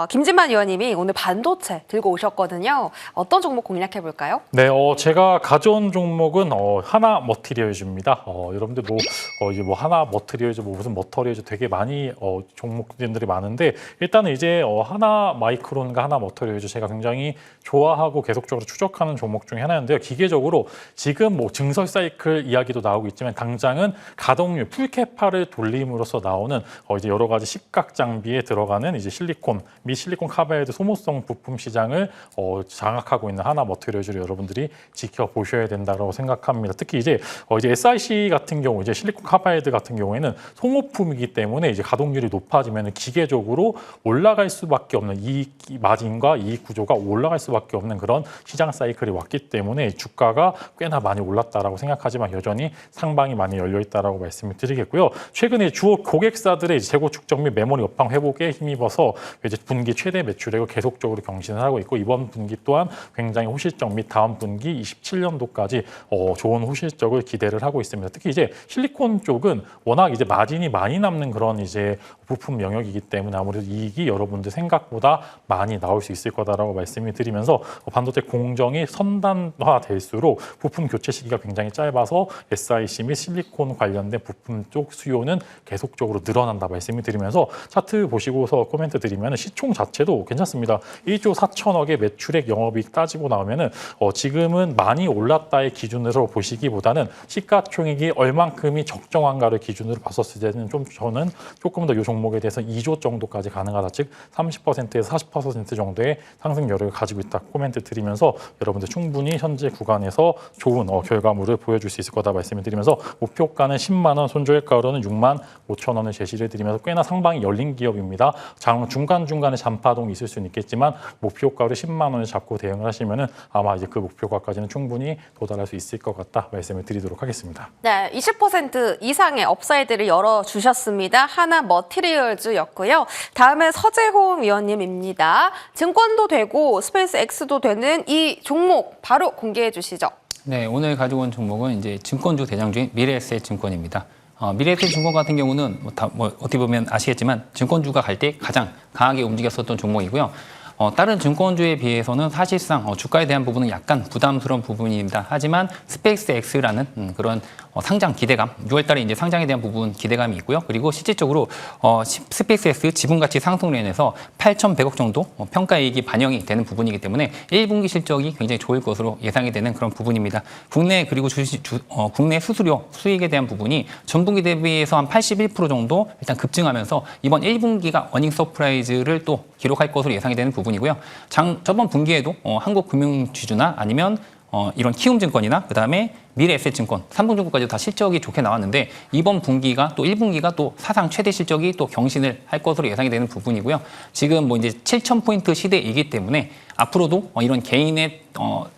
김진만 의원님이 오늘 반도체 들고 오셨거든요. 어떤 종목 공략해볼까요? 네, 제가 가져온 종목은 하나 머티리얼즈입니다. 여러분들 이제 하나 머티리얼즈, 무슨 머터리얼즈 되게 많이 종목들이 많은데 일단은 이제 하나 마이크론과 하나 머터리얼즈 제가 굉장히 좋아하고 계속적으로 추적하는 종목 중에 하나인데요. 기계적으로 지금 증설 사이클 이야기도 나오고 있지만 당장은 가동률 풀캐파를 돌림으로써 나오는 이제 여러 가지 식각 장비에 들어가는 이제 실리콘 및 실리콘 카바이드 소모성 부품 시장을 장악하고 있는 하나 머티리얼즈를 여러분들이 지켜보셔야 된다고 생각합니다. 특히 이제 SiC 같은 경우 이제 실리콘 카바이드 같은 경우에는 소모품이기 때문에 이제 가동률이 높아지면 기계적으로 올라갈 수밖에 없는 이익 마진과 이익 구조가 올라갈 수밖에 없는 그런 시장 사이클이 왔기 때문에 주가가 꽤나 많이 올랐다라고 생각하지만 여전히 상방이 많이 열려 있다라고 말씀을 드리겠고요. 최근에 주요 고객사들의 재고 축적 및 메모리 업황 회복에 힘입어서 이제 분기 최대 매출액을 계속적으로 경신을 하고 있고 이번 분기 또한 굉장히 호실적 및 다음 분기 27년도까지 좋은 호실적을 기대를 하고 있습니다. 특히 이제 실리콘 쪽은 워낙 이제 마진이 많이 남는 그런 이제 부품 영역이기 때문에 아무래도 이익이 여러분들 생각보다 많이 나올 수 있을 거다라고 말씀을 드리면서 반도체 공정이 선단화될수록 부품 교체 시기가 굉장히 짧아서 SiC 및 실리콘 관련된 부품 쪽 수요는 계속적으로 늘어난다 말씀을 드리면서 차트 보시고서 코멘트 드리면 시총 자체도 괜찮습니다. 1조 4천억의 매출액 영업이익 따지고 나오면은 지금은 많이 올랐다의 기준으로 보시기보다는 시가총액이 얼만큼이 적정한가를 기준으로 봤었을 때는 저는 조금 더 이 종목에 대해서 2조 정도까지 가능하다. 즉 30%에서 40% 정도의 상승률을 가지고 있다 코멘트 드리면서 여러분들 충분히 현재 구간에서 좋은 결과물을 보여줄 수 있을 거다 말씀을 드리면서 목표가는 10만 원, 손절가로는 6만 5천 원을 제시를 드리면서 꽤나 상방이 열린 기업입니다. 중간중간에 잔파동이 있을 수는 있겠지만 목표가를 10만 원을 잡고 대응을 하시면은 아마 이제 그 목표가까지는 충분히 도달할 수 있을 것 같다 말씀을 드리도록 하겠습니다. 네, 20% 이상의 업사이드를 열어주셨습니다. 하나 머티리얼즈였고요. 다음은 서재홍 위원님입니다. 증권도 되고 스페이스 X도 되는 이 종목 바로 공개해 주시죠. 네, 오늘 가지고 온 종목은 이제 증권주 대장주인 미래에셋증권입니다. 미래에셋증권 같은 경우는 어떻게 보면 아시겠지만 증권주가 갈 때 가장 강하게 움직였었던 종목이고요. 다른 증권주에 비해서는 사실상 주가에 대한 부분은 약간 부담스러운 부분입니다. 하지만 스페이스 X라는 그런 상장 기대감, 6월 달에 이제 상장에 대한 부분 기대감이 있고요. 그리고 실질적으로 스페이스 X 지분 가치 상승으로 인해서 8,100억 정도 평가이익이 반영이 되는 부분이기 때문에 1분기 실적이 굉장히 좋을 것으로 예상이 되는 그런 부분입니다. 국내 그리고 국내 수수료 수익에 대한 부분이 전분기 대비해서 한 81% 정도 일단 급증하면서 이번 1분기가 어닝 서프라이즈를 또 기록할 것으로 예상이 되는 부분이고요. 저번 분기에도 한국금융지주나 아니면 이런 키움증권이나 그다음에 미래에셋증권, 삼성증권까지 다 실적이 좋게 나왔는데 이번 분기가 또 1분기가 또 사상 최대 실적이 또 경신을 할 것으로 예상이 되는 부분이고요. 지금 이제 7,000포인트 시대이기 때문에 앞으로도 이런 개인의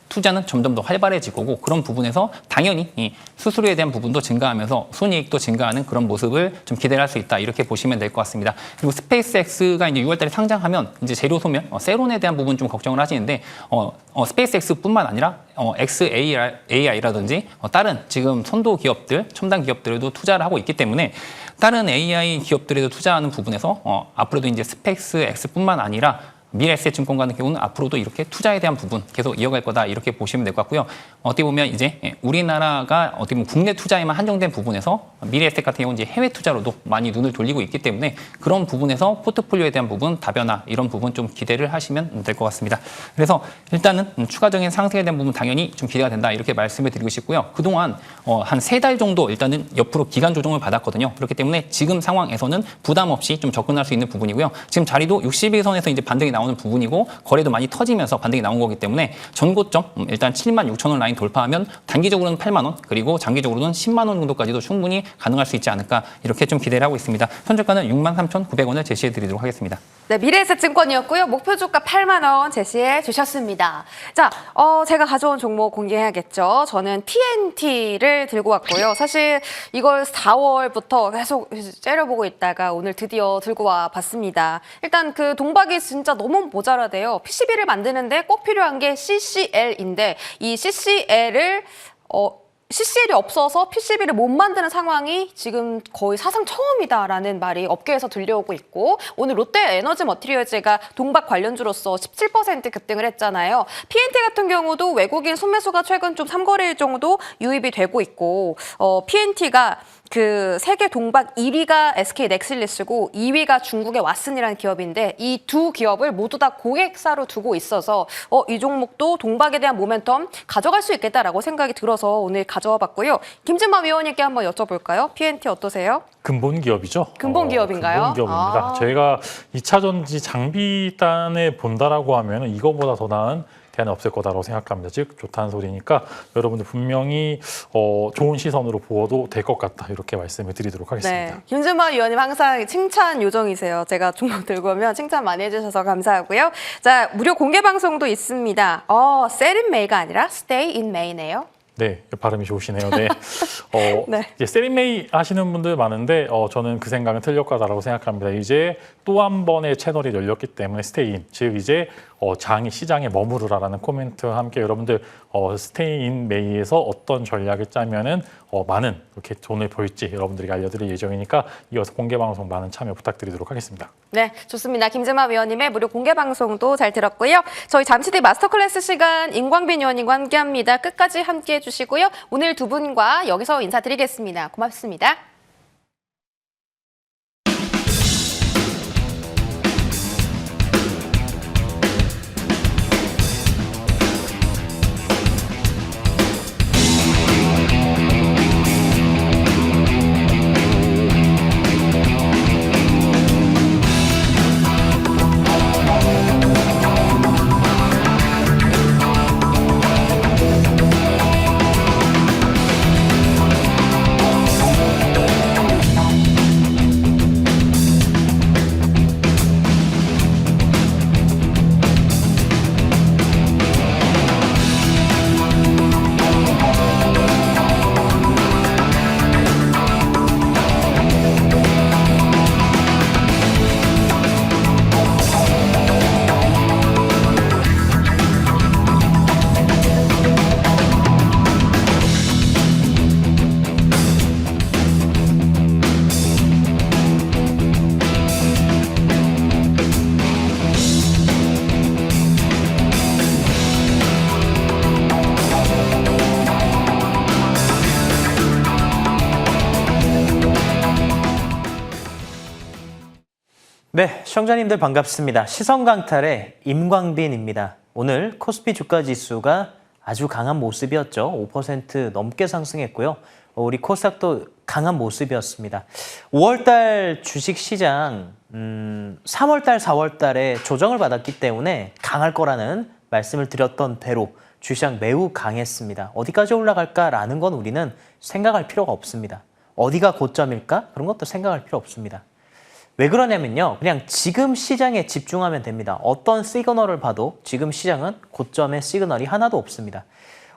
투자는 점점 더 활발해질 거고 그런 부분에서 당연히 이 수수료에 대한 부분도 증가하면서 순이익도 증가하는 그런 모습을 좀 기대를 할 수 있다 이렇게 보시면 될 것 같습니다. 그리고 스페이스 X가 이제 6월달에 상장하면 이제 재료 소멸, 세론에 대한 부분 좀 걱정을 하시는데 스페이스 X뿐만 아니라 XAI라든지 다른 지금 선도 기업들, 첨단 기업들에도 투자를 하고 있기 때문에 다른 AI 기업들에도 투자하는 부분에서 앞으로도 이제 스페이스 X뿐만 아니라 미래에셋증권 같은 경우는 앞으로도 이렇게 투자에 대한 부분 계속 이어갈 거다 이렇게 보시면 될 것 같고요. 어떻게 보면 이제 우리나라가 어떻게 보면 국내 투자에만 한정된 부분에서 미래에셋 같은 경우는 이제 해외 투자로도 많이 눈을 돌리고 있기 때문에 그런 부분에서 포트폴리오에 대한 부분, 다변화 이런 부분 좀 기대를 하시면 될 것 같습니다. 그래서 일단은 추가적인 상승에 대한 부분 당연히 좀 기대가 된다 이렇게 말씀을 드리고 싶고요. 그동안 한 3달 정도 일단은 옆으로 기간 조정을 받았거든요. 그렇기 때문에 지금 상황에서는 부담 없이 좀 접근할 수 있는 부분이고요. 지금 자리도 61선에서 이제 반등이 나온 나오는 부분이고 거래도 많이 터지면서 반등이 나온 거기 때문에 전고점 일단 76,000원 라인 돌파하면 단기적으로는 8만 원 그리고 장기적으로는 10만 원 정도까지도 충분히 가능할 수 있지 않을까 이렇게 좀 기대를 하고 있습니다. 현재가는 63,900원을 제시해 드리도록 하겠습니다. 네, 미래에셋증권이었고요. 목표 주가 8만 원 제시해 주셨습니다. 자, 제가 가져온 종목 공개해야겠죠. 저는 PNT를 들고 왔고요. 사실 이걸 4월부터 계속 째려보고 있다가 오늘 드디어 들고 와 봤습니다. 일단 그 동박이 진짜 너무 모자라대요. PCB를 만드는데 꼭 필요한 게 CCL인데 이 CCL을 CCL이 없어서 PCB를 못 만드는 상황이 지금 거의 사상 처음이다라는 말이 업계에서 들려오고 있고 오늘 롯데 에너지 머티리얼즈가 동박 관련주로서 17% 급등을 했잖아요. PNT 같은 경우도 외국인 순매수가 최근 좀 3거래일 정도 유입이 되고 있고 PNT가 그 세계 동박 1위가 SK 넥슬리스고 2위가 중국의 왓슨이라는 기업인데 이 두 기업을 모두 다 고객사로 두고 있어서 이 종목도 동박에 대한 모멘텀 가져갈 수 있겠다라고 생각이 들어서 오늘 가져와 봤고요. 김진마 위원님께 한번 여쭤볼까요? PNT 어떠세요? 근본 기업이죠. 근본 기업인가요? 근본 기업입니다. 저희가 2차 전지 장비단에 본다라고 하면 이거보다 더 나은 대안이 없을 거다라고 생각합니다. 즉 좋다는 소리니까 여러분들 분명히 좋은 시선으로 보어도 될 것 같다 이렇게 말씀을 드리도록 하겠습니다. 네, 김준마 위원님 항상 칭찬 요정이세요. 제가 종목 들고 오면 칭찬 많이 해주셔서 감사하고요. 자, 무료 공개 방송도 있습니다. Sell in May가 아니라 Stay in May네요. 네, 발음이 좋으시네요. 네. 네. 이제 세리메이 하시는 분들 많은데 저는 그 생각은 틀릴 거다라고 생각합니다. 이제 또 한 번의 채널이 열렸기 때문에 스테이인, 즉 이제 시장에 머무르라라는 코멘트와 함께 여러분들 스테이인 메이에서 어떤 전략을 짜면은 많은 이렇게 돈을 벌지 여러분들에게 알려드릴 예정이니까 이어서 공개 방송 많은 참여 부탁드리도록 하겠습니다. 네, 좋습니다. 김진마 위원님의 무료 공개 방송도 잘 들었고요. 저희 잠시 뒤 마스터 클래스 시간 임광빈 위원님과 함께합니다. 끝까지 함께해 주시고요. 오늘 두 분과 여기서 인사드리겠습니다. 고맙습니다. 네, 시청자님들 반갑습니다. 시선강탈의 임광빈입니다. 오늘 코스피 주가지수가 아주 강한 모습이었죠. 5% 넘게 상승했고요. 우리 코스닥도 강한 모습이었습니다. 5월달 주식시장 3월달, 4월달에 조정을 받았기 때문에 강할 거라는 말씀을 드렸던 대로 주시장 매우 강했습니다. 어디까지 올라갈까라는 건 우리는 생각할 필요가 없습니다. 어디가 고점일까? 그런 것도 생각할 필요 없습니다. 왜 그러냐면요. 그냥 지금 시장에 집중하면 됩니다. 어떤 시그널을 봐도 지금 시장은 고점의 시그널이 하나도 없습니다.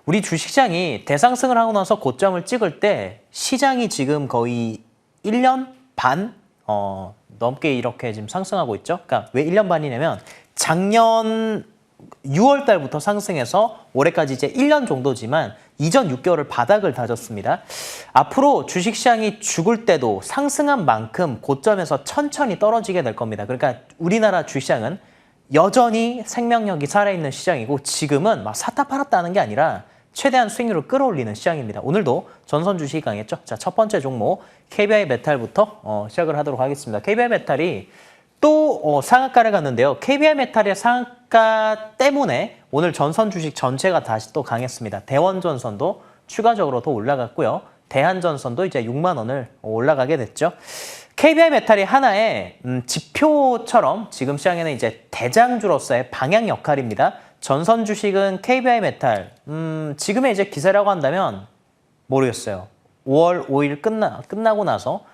우리 주식시장이 대상승을 하고 나서 고점을 찍을 때 시장이 지금 거의 1년 반 넘게 이렇게 지금 상승하고 있죠. 그러니까 왜 1년 반이냐면 작년 6월 달부터 상승해서 올해까지 이제 1년 정도지만 이전 6개월을 바닥을 다졌습니다. 앞으로 주식시장이 죽을 때도 상승한 만큼 고점에서 천천히 떨어지게 될 겁니다. 그러니까 우리나라 주식시장은 여전히 생명력이 살아있는 시장이고 지금은 막 샀다 팔았다 하는 게 아니라 최대한 수익률을 끌어올리는 시장입니다. 오늘도 전선 주식이 강했죠. 자, 첫 번째 종목 KBI 메탈부터 시작을 하도록 하겠습니다. KBI 메탈이 또 상한가를 갔는데요. KBI 메탈의 상한가 때문에 오늘 전선 주식 전체가 다시 또 강했습니다. 대원전선도 추가적으로 더 올라갔고요. 대한전선도 이제 6만 원을 올라가게 됐죠. KBI 메탈이 하나의 지표처럼 지금 시장에는 이제 대장주로서의 방향 역할입니다. 전선 주식은 KBI 메탈, 지금의 이제 기세라고 한다면 모르겠어요. 5월 5일 끝나고 나서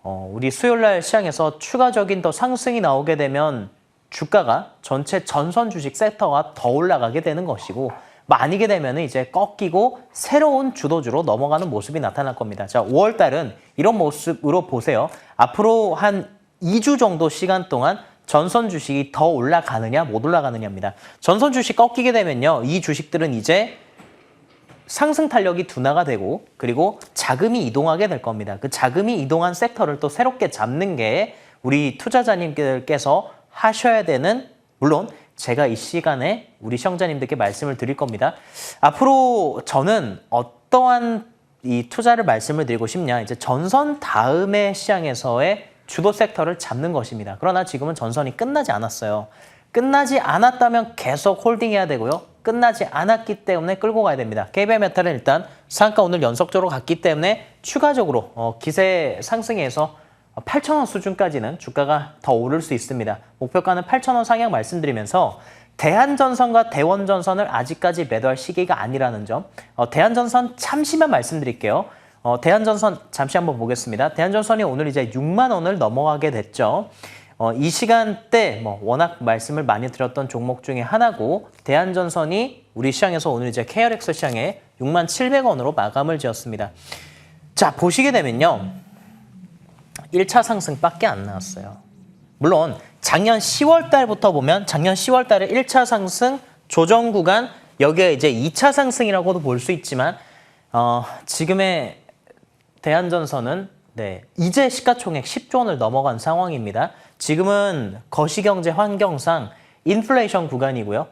우리 수요일 날 시장에서 추가적인 더 상승이 나오게 되면 주가가 전체 전선 주식 섹터가 더 올라가게 되는 것이고, 아니게 되면 이제 꺾이고 새로운 주도주로 넘어가는 모습이 나타날 겁니다. 자, 5월 달은 이런 모습으로 보세요. 앞으로 한 2주 정도 시간 동안 전선 주식이 더 올라가느냐 못 올라가느냐입니다. 전선 주식 꺾이게 되면요, 이 주식들은 이제 상승 탄력이 둔화가 되고, 그리고 자금이 이동하게 될 겁니다. 그 자금이 이동한 섹터를 또 새롭게 잡는 게 우리 투자자님들께서 하셔야 되는, 물론 제가 이 시간에 우리 시청자님들께 말씀을 드릴 겁니다. 앞으로 저는 어떠한 이 투자를 말씀을 드리고 싶냐, 이제 전선 다음의 시장에서의 주도 섹터를 잡는 것입니다. 그러나 지금은 전선이 끝나지 않았어요. 끝나지 않았다면 계속 홀딩해야 되고요. 끝나지 않았기 때문에 끌고 가야 됩니다. KBI 메탈은 일단 상한가 오늘 연속적으로 갔기 때문에 추가적으로 기세 상승해서 8,000원 수준까지는 주가가 더 오를 수 있습니다. 목표가는 8,000원 상향 말씀드리면서 대한전선과 대원전선을 아직까지 매도할 시기가 아니라는 점, 대한전선 잠시만 말씀드릴게요. 대한전선 잠시 한번 보겠습니다. 대한전선이 오늘 이제 6만 원을 넘어가게 됐죠. 이 시간대 워낙 말씀을 많이 드렸던 종목 중에 하나고, 대한전선이 우리 시장에서 오늘 이제 KRX 시장에 6만 700원으로 마감을 지었습니다. 자, 보시게 되면요, 1차 상승밖에 안 나왔어요. 물론 작년 10월 달부터 보면 작년 10월 달에 1차 상승 조정 구간, 여기에 이제 2차 상승이라고도 볼 수 있지만 지금의 대한전선은 이제 시가총액 10조 원을 넘어간 상황입니다. 지금은 거시경제 환경상 인플레이션 구간이고요.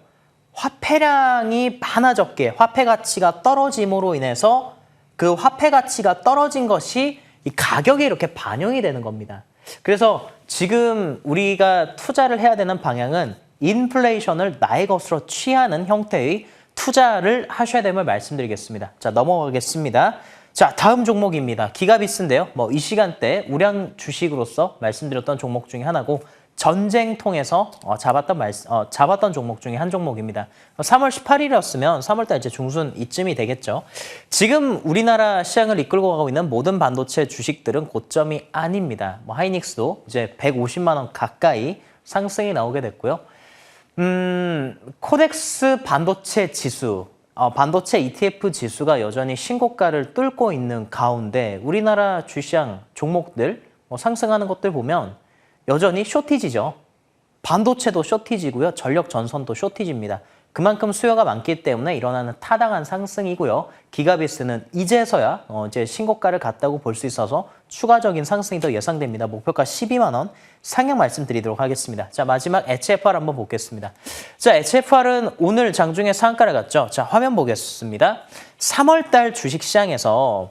화폐량이 많아졌기에 화폐 가치가 떨어짐으로 인해서 그 화폐 가치가 떨어진 것이 이 가격에 이렇게 반영이 되는 겁니다. 그래서 지금 우리가 투자를 해야 되는 방향은 인플레이션을 나의 것으로 취하는 형태의 투자를 하셔야 됨을 말씀드리겠습니다. 자, 넘어가겠습니다. 자, 다음 종목입니다. 기가비스인데요. 이 시간대 우량 주식으로서 말씀드렸던 종목 중에 하나고, 전쟁통에서 잡았던 종목 중에 한 종목입니다. 3월 18일이었으면 3월달 이제 중순 이쯤이 되겠죠. 지금 우리나라 시장을 이끌고 가고 있는 모든 반도체 주식들은 고점이 아닙니다. 하이닉스도 이제 150만 원 가까이 상승이 나오게 됐고요. 코덱스 반도체 지수, 반도체 ETF 지수가 여전히 신고가를 뚫고 있는 가운데 우리나라 주시장 종목들 상승하는 것들 보면 여전히 쇼티지죠. 반도체도 쇼티지고요. 전력 전선도 쇼티지입니다. 그만큼 수요가 많기 때문에 일어나는 타당한 상승이고요. 기가비스는 이제서야 이제 신고가를 갔다고 볼 수 있어서 추가적인 상승이 더 예상됩니다. 목표가 12만 원 상향 말씀드리도록 하겠습니다. 자, 마지막 HFR 한번 보겠습니다. 자, HFR은 오늘 장중에 상한가를 갔죠. 자, 화면 보겠습니다. 3월 달 주식시장에서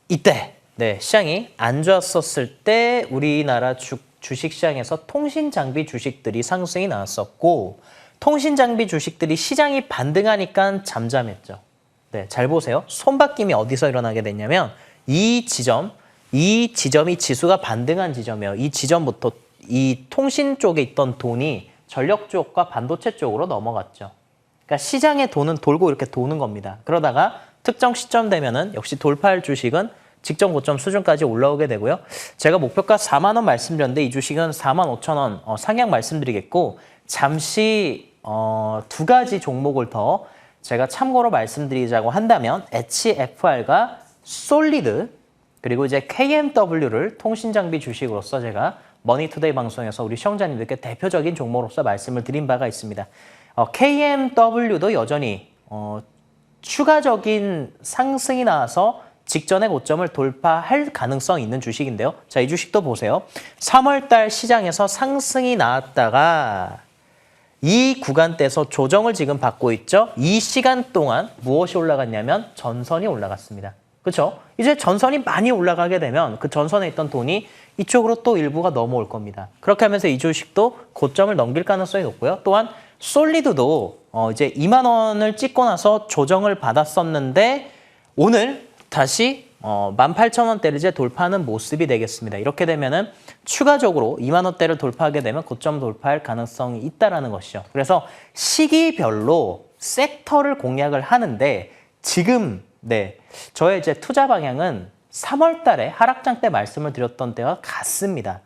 이때 시장이 안 좋았었을 때 우리나라 주식시장에서 통신장비 주식들이 상승이 나왔었고, 통신장비 주식들이 시장이 반등하니까 잠잠했죠. 잘 보세요. 손바뀜이 어디서 일어나게 됐냐면 이 지점이 지수가 반등한 지점이에요. 이 지점부터 이 통신 쪽에 있던 돈이 전력 쪽과 반도체 쪽으로 넘어갔죠. 그러니까 시장의 돈은 돌고 이렇게 도는 겁니다. 그러다가 특정 시점 되면은 역시 돌파할 주식은 직전 고점 수준까지 올라오게 되고요. 제가 목표가 4만 원 말씀드렸는데 이 주식은 4만 5천 원 상향 말씀드리겠고, 잠시 두 가지 종목을 더 제가 참고로 말씀드리자고 한다면 HFR과 솔리드, 그리고 이제 KMW를 통신장비 주식으로서 제가 머니투데이 방송에서 우리 시청자님들께 대표적인 종목으로서 말씀을 드린 바가 있습니다. KMW도 여전히 추가적인 상승이 나와서 직전의 고점을 돌파할 가능성이 있는 주식인데요. 자, 이 주식도 보세요. 3월 달 시장에서 상승이 나왔다가 이 구간대에서 조정을 지금 받고 있죠. 이 시간 동안 무엇이 올라갔냐면 전선이 올라갔습니다. 그렇죠? 이제 전선이 많이 올라가게 되면 그 전선에 있던 돈이 이쪽으로 또 일부가 넘어올 겁니다. 그렇게 하면서 이 주식도 고점을 넘길 가능성이 높고요. 또한 솔리드도 이제 2만 원을 찍고 나서 조정을 받았었는데 오늘 다시 18,000원대를 이제 돌파하는 모습이 되겠습니다. 이렇게 되면은 추가적으로 2만 원대를 돌파하게 되면 고점 돌파할 가능성이 있다라는 것이죠. 그래서 시기별로 섹터를 공략을 하는데 지금 저의 이제 투자 방향은 3월 달에 하락장 때 말씀을 드렸던 때와 같습니다.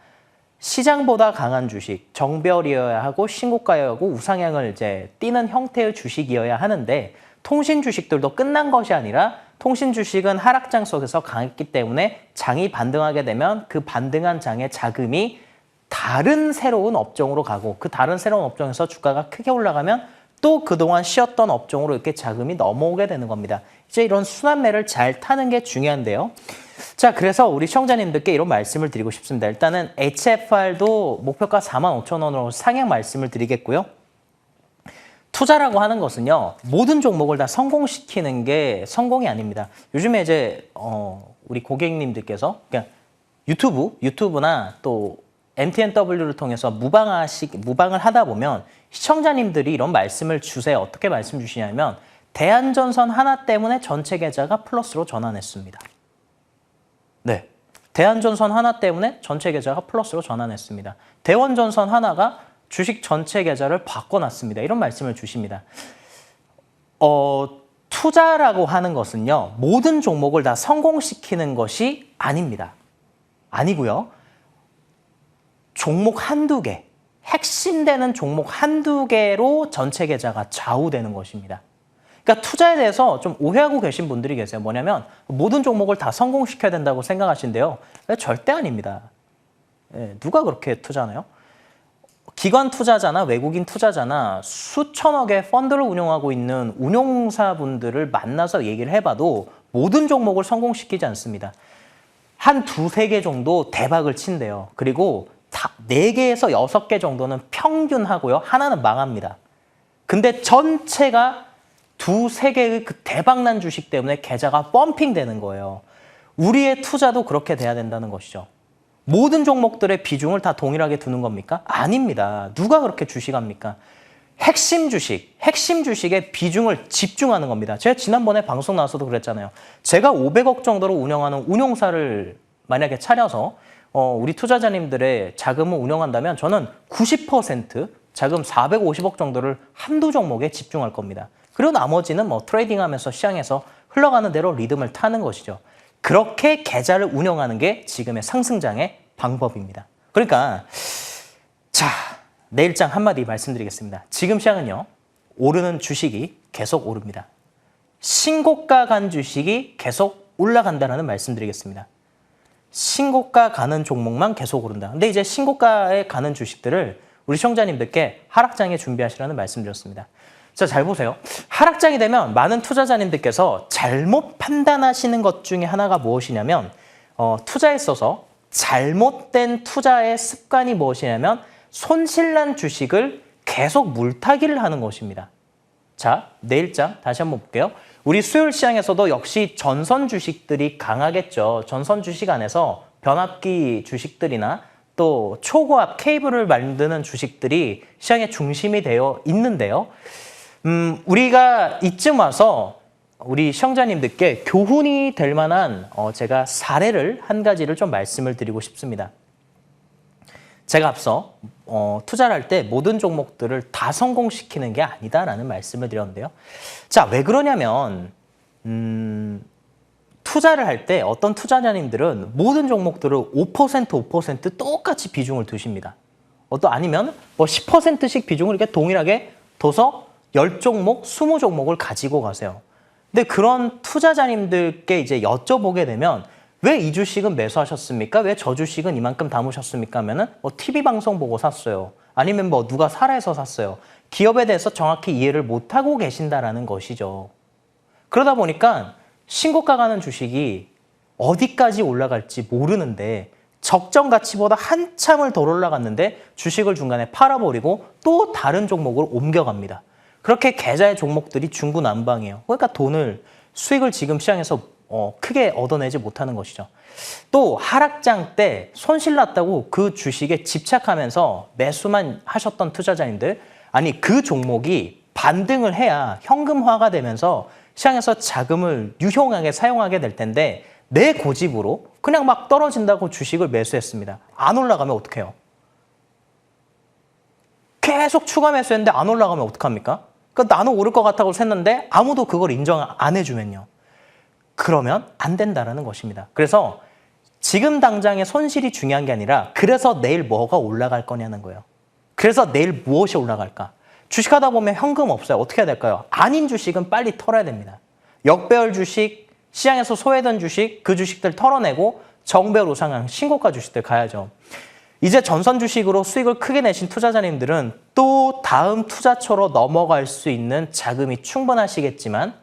시장보다 강한 주식, 정별이어야 하고 신고가여야 하고 우상향을 이제 띄는 형태의 주식이어야 하는데 통신 주식들도 끝난 것이 아니라 통신 주식은 하락장 속에서 강했기 때문에 장이 반등하게 되면 그 반등한 장의 자금이 다른 새로운 업종으로 가고 그 다른 새로운 업종에서 주가가 크게 올라가면 또 그동안 쉬었던 업종으로 이렇게 자금이 넘어오게 되는 겁니다. 이제 이런 순환매를 잘 타는 게 중요한데요. 자, 그래서 우리 시청자님들께 이런 말씀을 드리고 싶습니다. 일단은 HFR도 목표가 45,000원으로 상향 말씀을 드리겠고요. 투자라고 하는 것은요, 모든 종목을 다 성공시키는 게 성공이 아닙니다. 요즘에 이제 우리 고객님들께서 그냥 유튜브나 또 MTNW를 통해서 무방을 하다 보면 시청자님들이 이런 말씀을 주세요. 어떻게 말씀 주시냐면 대한전선 하나 때문에 전체 계좌가 플러스로 전환했습니다. 네, 대한전선 하나 때문에 전체 계좌가 플러스로 전환했습니다. 대원전선 하나가 주식 전체 계좌를 바꿔놨습니다. 이런 말씀을 주십니다. 투자라고 하는 것은요, 모든 종목을 다 성공시키는 것이 아닙니다. 아니고요. 종목 한두 개, 핵심되는 종목 한두 개로 전체 계좌가 좌우되는 것입니다. 그러니까 투자에 대해서 좀 오해하고 계신 분들이 계세요. 뭐냐면 모든 종목을 다 성공시켜야 된다고 생각하신대요. 절대 아닙니다. 누가 그렇게 투자하나요? 기관 투자자나 외국인 투자자나 수천억의 펀드를 운영하고 있는 운용사분들을 만나서 얘기를 해봐도 모든 종목을 성공시키지 않습니다. 한 두세 개 정도 대박을 친대요. 그리고 4개에서 6개 정도는 평균하고요. 하나는 망합니다. 근데 전체가 두세 개의 그 대박난 주식 때문에 계좌가 펌핑 되는 거예요. 우리의 투자도 그렇게 돼야 된다는 것이죠. 모든 종목들의 비중을 다 동일하게 두는 겁니까? 아닙니다. 누가 그렇게 주식합니까? 핵심 주식의 비중을 집중하는 겁니다. 제가 지난번에 방송 나와서도 그랬잖아요. 제가 500억 정도로 운영하는 운용사를 만약에 차려서 우리 투자자님들의 자금을 운영한다면 저는 90% 자금 450억 정도를 한두 종목에 집중할 겁니다. 그리고 나머지는 트레이딩하면서 시장에서 흘러가는 대로 리듬을 타는 것이죠. 그렇게 계좌를 운영하는 게 지금의 상승장의 방법입니다. 그러니까 자, 내일장 한마디 말씀드리겠습니다. 지금 시장은요, 오르는 주식이 계속 오릅니다. 신고가 간 주식이 계속 올라간다는 말씀드리겠습니다. 신고가 가는 종목만 계속 오른다. 근데 이제 신고가에 가는 주식들을 우리 시청자님들께 하락장에 준비하시라는 말씀드렸습니다. 자, 잘 보세요. 하락장이 되면 많은 투자자님들께서 잘못 판단하시는 것 중에 하나가 무엇이냐면 투자에 있어서 잘못된 투자의 습관이 무엇이냐면 손실난 주식을 계속 물타기를 하는 것입니다. 자, 내일장 다시 한번 볼게요. 우리 수요일 시장에서도 역시 전선 주식들이 강하겠죠. 전선 주식 안에서 변압기 주식들이나 또 초고압 케이블을 만드는 주식들이 시장의 중심이 되어 있는데요. 우리가 이쯤 와서 우리 시청자님들께 교훈이 될 만한 제가 사례를 한 가지를 좀 말씀을 드리고 싶습니다. 제가 앞서 투자를 할 때 모든 종목들을 다 성공시키는 게 아니다라는 말씀을 드렸는데요. 자, 왜 그러냐면 투자를 할 때 어떤 투자자님들은 모든 종목들을 5% 똑같이 비중을 두십니다. 아니면 10%씩 비중을 이렇게 동일하게 둬서 10종목, 20종목을 가지고 가세요. 근데 그런 투자자님들께 이제 여쭤보게 되면 왜 이 주식은 매수하셨습니까? 왜 저 주식은 이만큼 담으셨습니까? 하면은 TV 방송 보고 샀어요. 아니면 누가 사라 해서 샀어요. 기업에 대해서 정확히 이해를 못하고 계신다라는 것이죠. 그러다 보니까 신고가 가는 주식이 어디까지 올라갈지 모르는데 적정 가치보다 한참을 덜 올라갔는데 주식을 중간에 팔아버리고 또 다른 종목으로 옮겨갑니다. 그렇게 계좌의 종목들이 중구난방이에요. 그러니까 수익을 지금 시장에서 크게 얻어내지 못하는 것이죠. 또 하락장 때 손실 났다고 그 주식에 집착하면서 매수만 하셨던 투자자님들, 아니 그 종목이 반등을 해야 현금화가 되면서 시장에서 자금을 유용하게 사용하게 될 텐데 내 고집으로 그냥 막 떨어진다고 주식을 매수했습니다. 안 올라가면 어떡해요? 계속 추가 매수했는데 안 올라가면 어떡합니까? 그러니까 나는 오를 것 같다고 샜는데 아무도 그걸 인정 안 해주면요. 그러면 안 된다라는 것입니다. 그래서 지금 당장의 손실이 중요한 게 아니라 그래서 내일 뭐가 올라갈 거냐는 거예요. 그래서 내일 무엇이 올라갈까? 주식하다 보면 현금 없어요. 어떻게 해야 될까요? 아닌 주식은 빨리 털어야 됩니다. 역배열 주식, 시장에서 소외된 주식, 그 주식들 털어내고 정배열 우상향, 신고가 주식들 가야죠. 이제 전선 주식으로 수익을 크게 내신 투자자님들은 또 다음 투자처로 넘어갈 수 있는 자금이 충분하시겠지만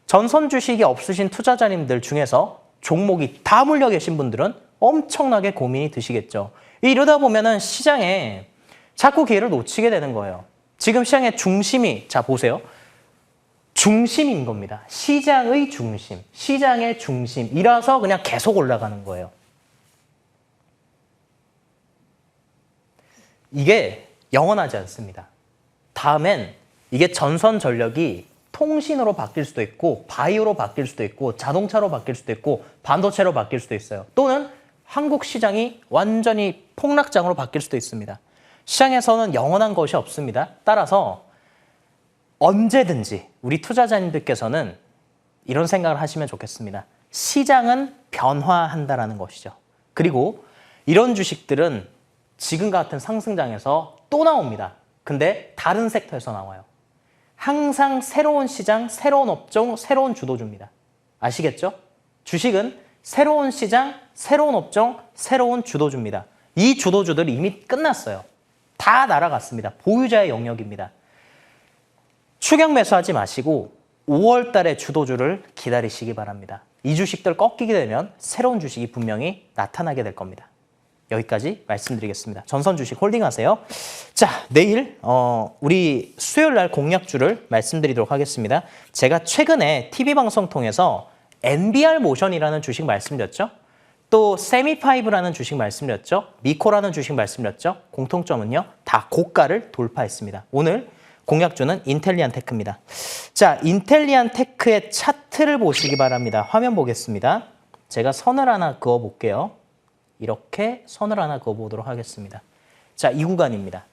전선 주식이 없으신 투자자님들 중에서 종목이 다 물려 계신 분들은 엄청나게 고민이 드시겠죠. 이러다 보면은 시장에 자꾸 기회를 놓치게 되는 거예요. 지금 시장의 중심이, 자 보세요. 중심인 겁니다. 시장의 중심, 시장의 중심이라서 그냥 계속 올라가는 거예요. 이게 영원하지 않습니다. 다음엔 이게 전선 전력이 통신으로 바뀔 수도 있고 바이오로 바뀔 수도 있고 자동차로 바뀔 수도 있고 반도체로 바뀔 수도 있어요. 또는 한국 시장이 완전히 폭락장으로 바뀔 수도 있습니다. 시장에서는 영원한 것이 없습니다. 따라서 언제든지 우리 투자자님들께서는 이런 생각을 하시면 좋겠습니다. 시장은 변화한다라는 것이죠. 그리고 이런 주식들은 지금 같은 상승장에서 또 나옵니다. 근데 다른 섹터에서 나와요. 항상 새로운 시장, 새로운 업종, 새로운 주도주입니다. 아시겠죠? 주식은 새로운 시장, 새로운 업종, 새로운 주도주입니다. 이 주도주들이 이미 끝났어요. 다 날아갔습니다. 보유자의 영역입니다. 추격 매수하지 마시고 5월 달에 주도주를 기다리시기 바랍니다. 이 주식들 꺾이게 되면 새로운 주식이 분명히 나타나게 될 겁니다. 여기까지 말씀드리겠습니다. 전선 주식 홀딩하세요. 자, 내일 우리 수요일 날 공략주를 말씀드리도록 하겠습니다. 제가 최근에 TV 방송 통해서 NBR 모션이라는 주식 말씀드렸죠. 또 세미파이브라는 주식 말씀드렸죠. 미코라는 주식 말씀드렸죠. 공통점은요. 다 고가를 돌파했습니다. 오늘 공략주는 인텔리안 테크입니다. 자, 인텔리안 테크의 차트를 보시기 바랍니다. 화면 보겠습니다. 제가 선을 하나 그어 볼게요. 이렇게 선을 하나 그어보도록 하겠습니다. 자, 이 구간입니다.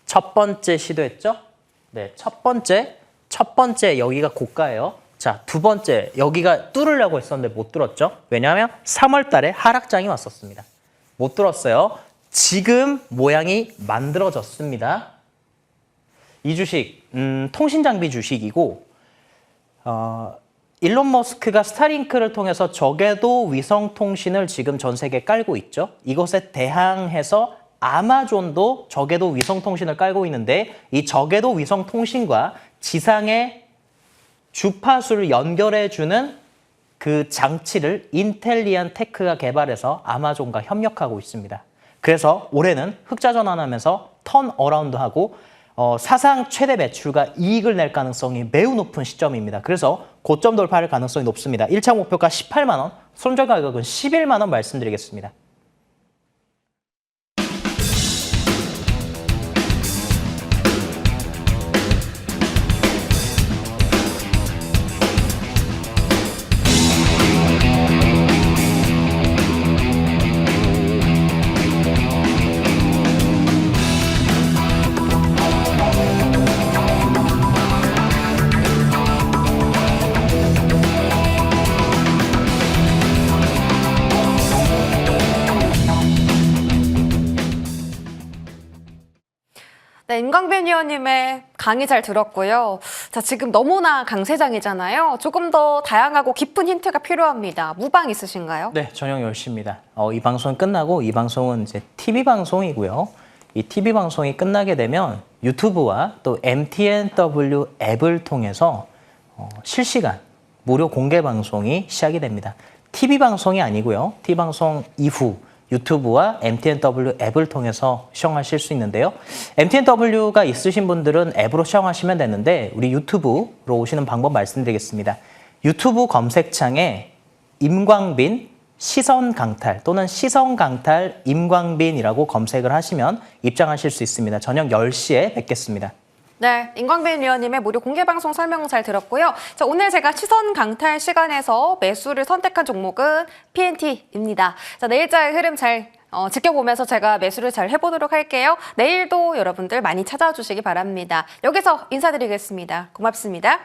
첫 번째 시도했죠? 네, 첫 번째 여기가 고가예요. 자, 두 번째 여기가 뚫으려고 했었는데 못 뚫었죠? 왜냐하면 3월 달에 하락장이 왔었습니다. 못 뚫었어요. 지금 모양이 만들어졌습니다. 이 주식 통신장비 주식이고 일론 머스크가 스타링크를 통해서 저궤도 위성 통신을 지금 전 세계에 깔고 있죠. 이것에 대항해서 아마존도 저궤도 위성 통신을 깔고 있는데 이 저궤도 위성 통신과 지상의 주파수를 연결해주는 그 장치를 인텔리안 테크가 개발해서 아마존과 협력하고 있습니다. 그래서 올해는 흑자 전환하면서 턴 어라운드하고 사상 최대 매출과 이익을 낼 가능성이 매우 높은 시점입니다. 그래서 고점 돌파할 가능성이 높습니다. 1차 목표가 18만 원, 손절 가격은 11만 원 말씀드리겠습니다. 네, 임광빈 위원님의 강의 잘 들었고요. 자, 지금 너무나 강세장이잖아요. 조금 더 다양하고 깊은 힌트가 필요합니다. 무방 있으신가요? 네, 저녁 10시입니다. 이 방송 끝나고 이 방송은 이제 TV 방송이고요. 이 TV 방송이 끝나게 되면 유튜브와 또 MTNW 앱을 통해서 실시간 무료 공개 방송이 시작이 됩니다. TV 방송이 아니고요. TV 방송 이후 유튜브와 MTNW 앱을 통해서 시청하실 수 있는데요. MTNW가 있으신 분들은 앱으로 시청하시면 되는데 우리 유튜브로 오시는 방법 말씀드리겠습니다. 유튜브 검색창에 임광빈 시선 강탈 또는 시선 강탈 임광빈이라고 검색을 하시면 입장하실 수 있습니다. 저녁 10시에 뵙겠습니다. 네, 임광빈 위원님의 무료 공개 방송 설명 잘 들었고요. 자, 오늘 제가 시선 강탈 시간에서 매수를 선택한 종목은 PNT입니다. 자, 내일자의 흐름 잘 지켜보면서 제가 매수를 잘 해보도록 할게요. 내일도 여러분들 많이 찾아와 주시기 바랍니다. 여기서 인사드리겠습니다. 고맙습니다.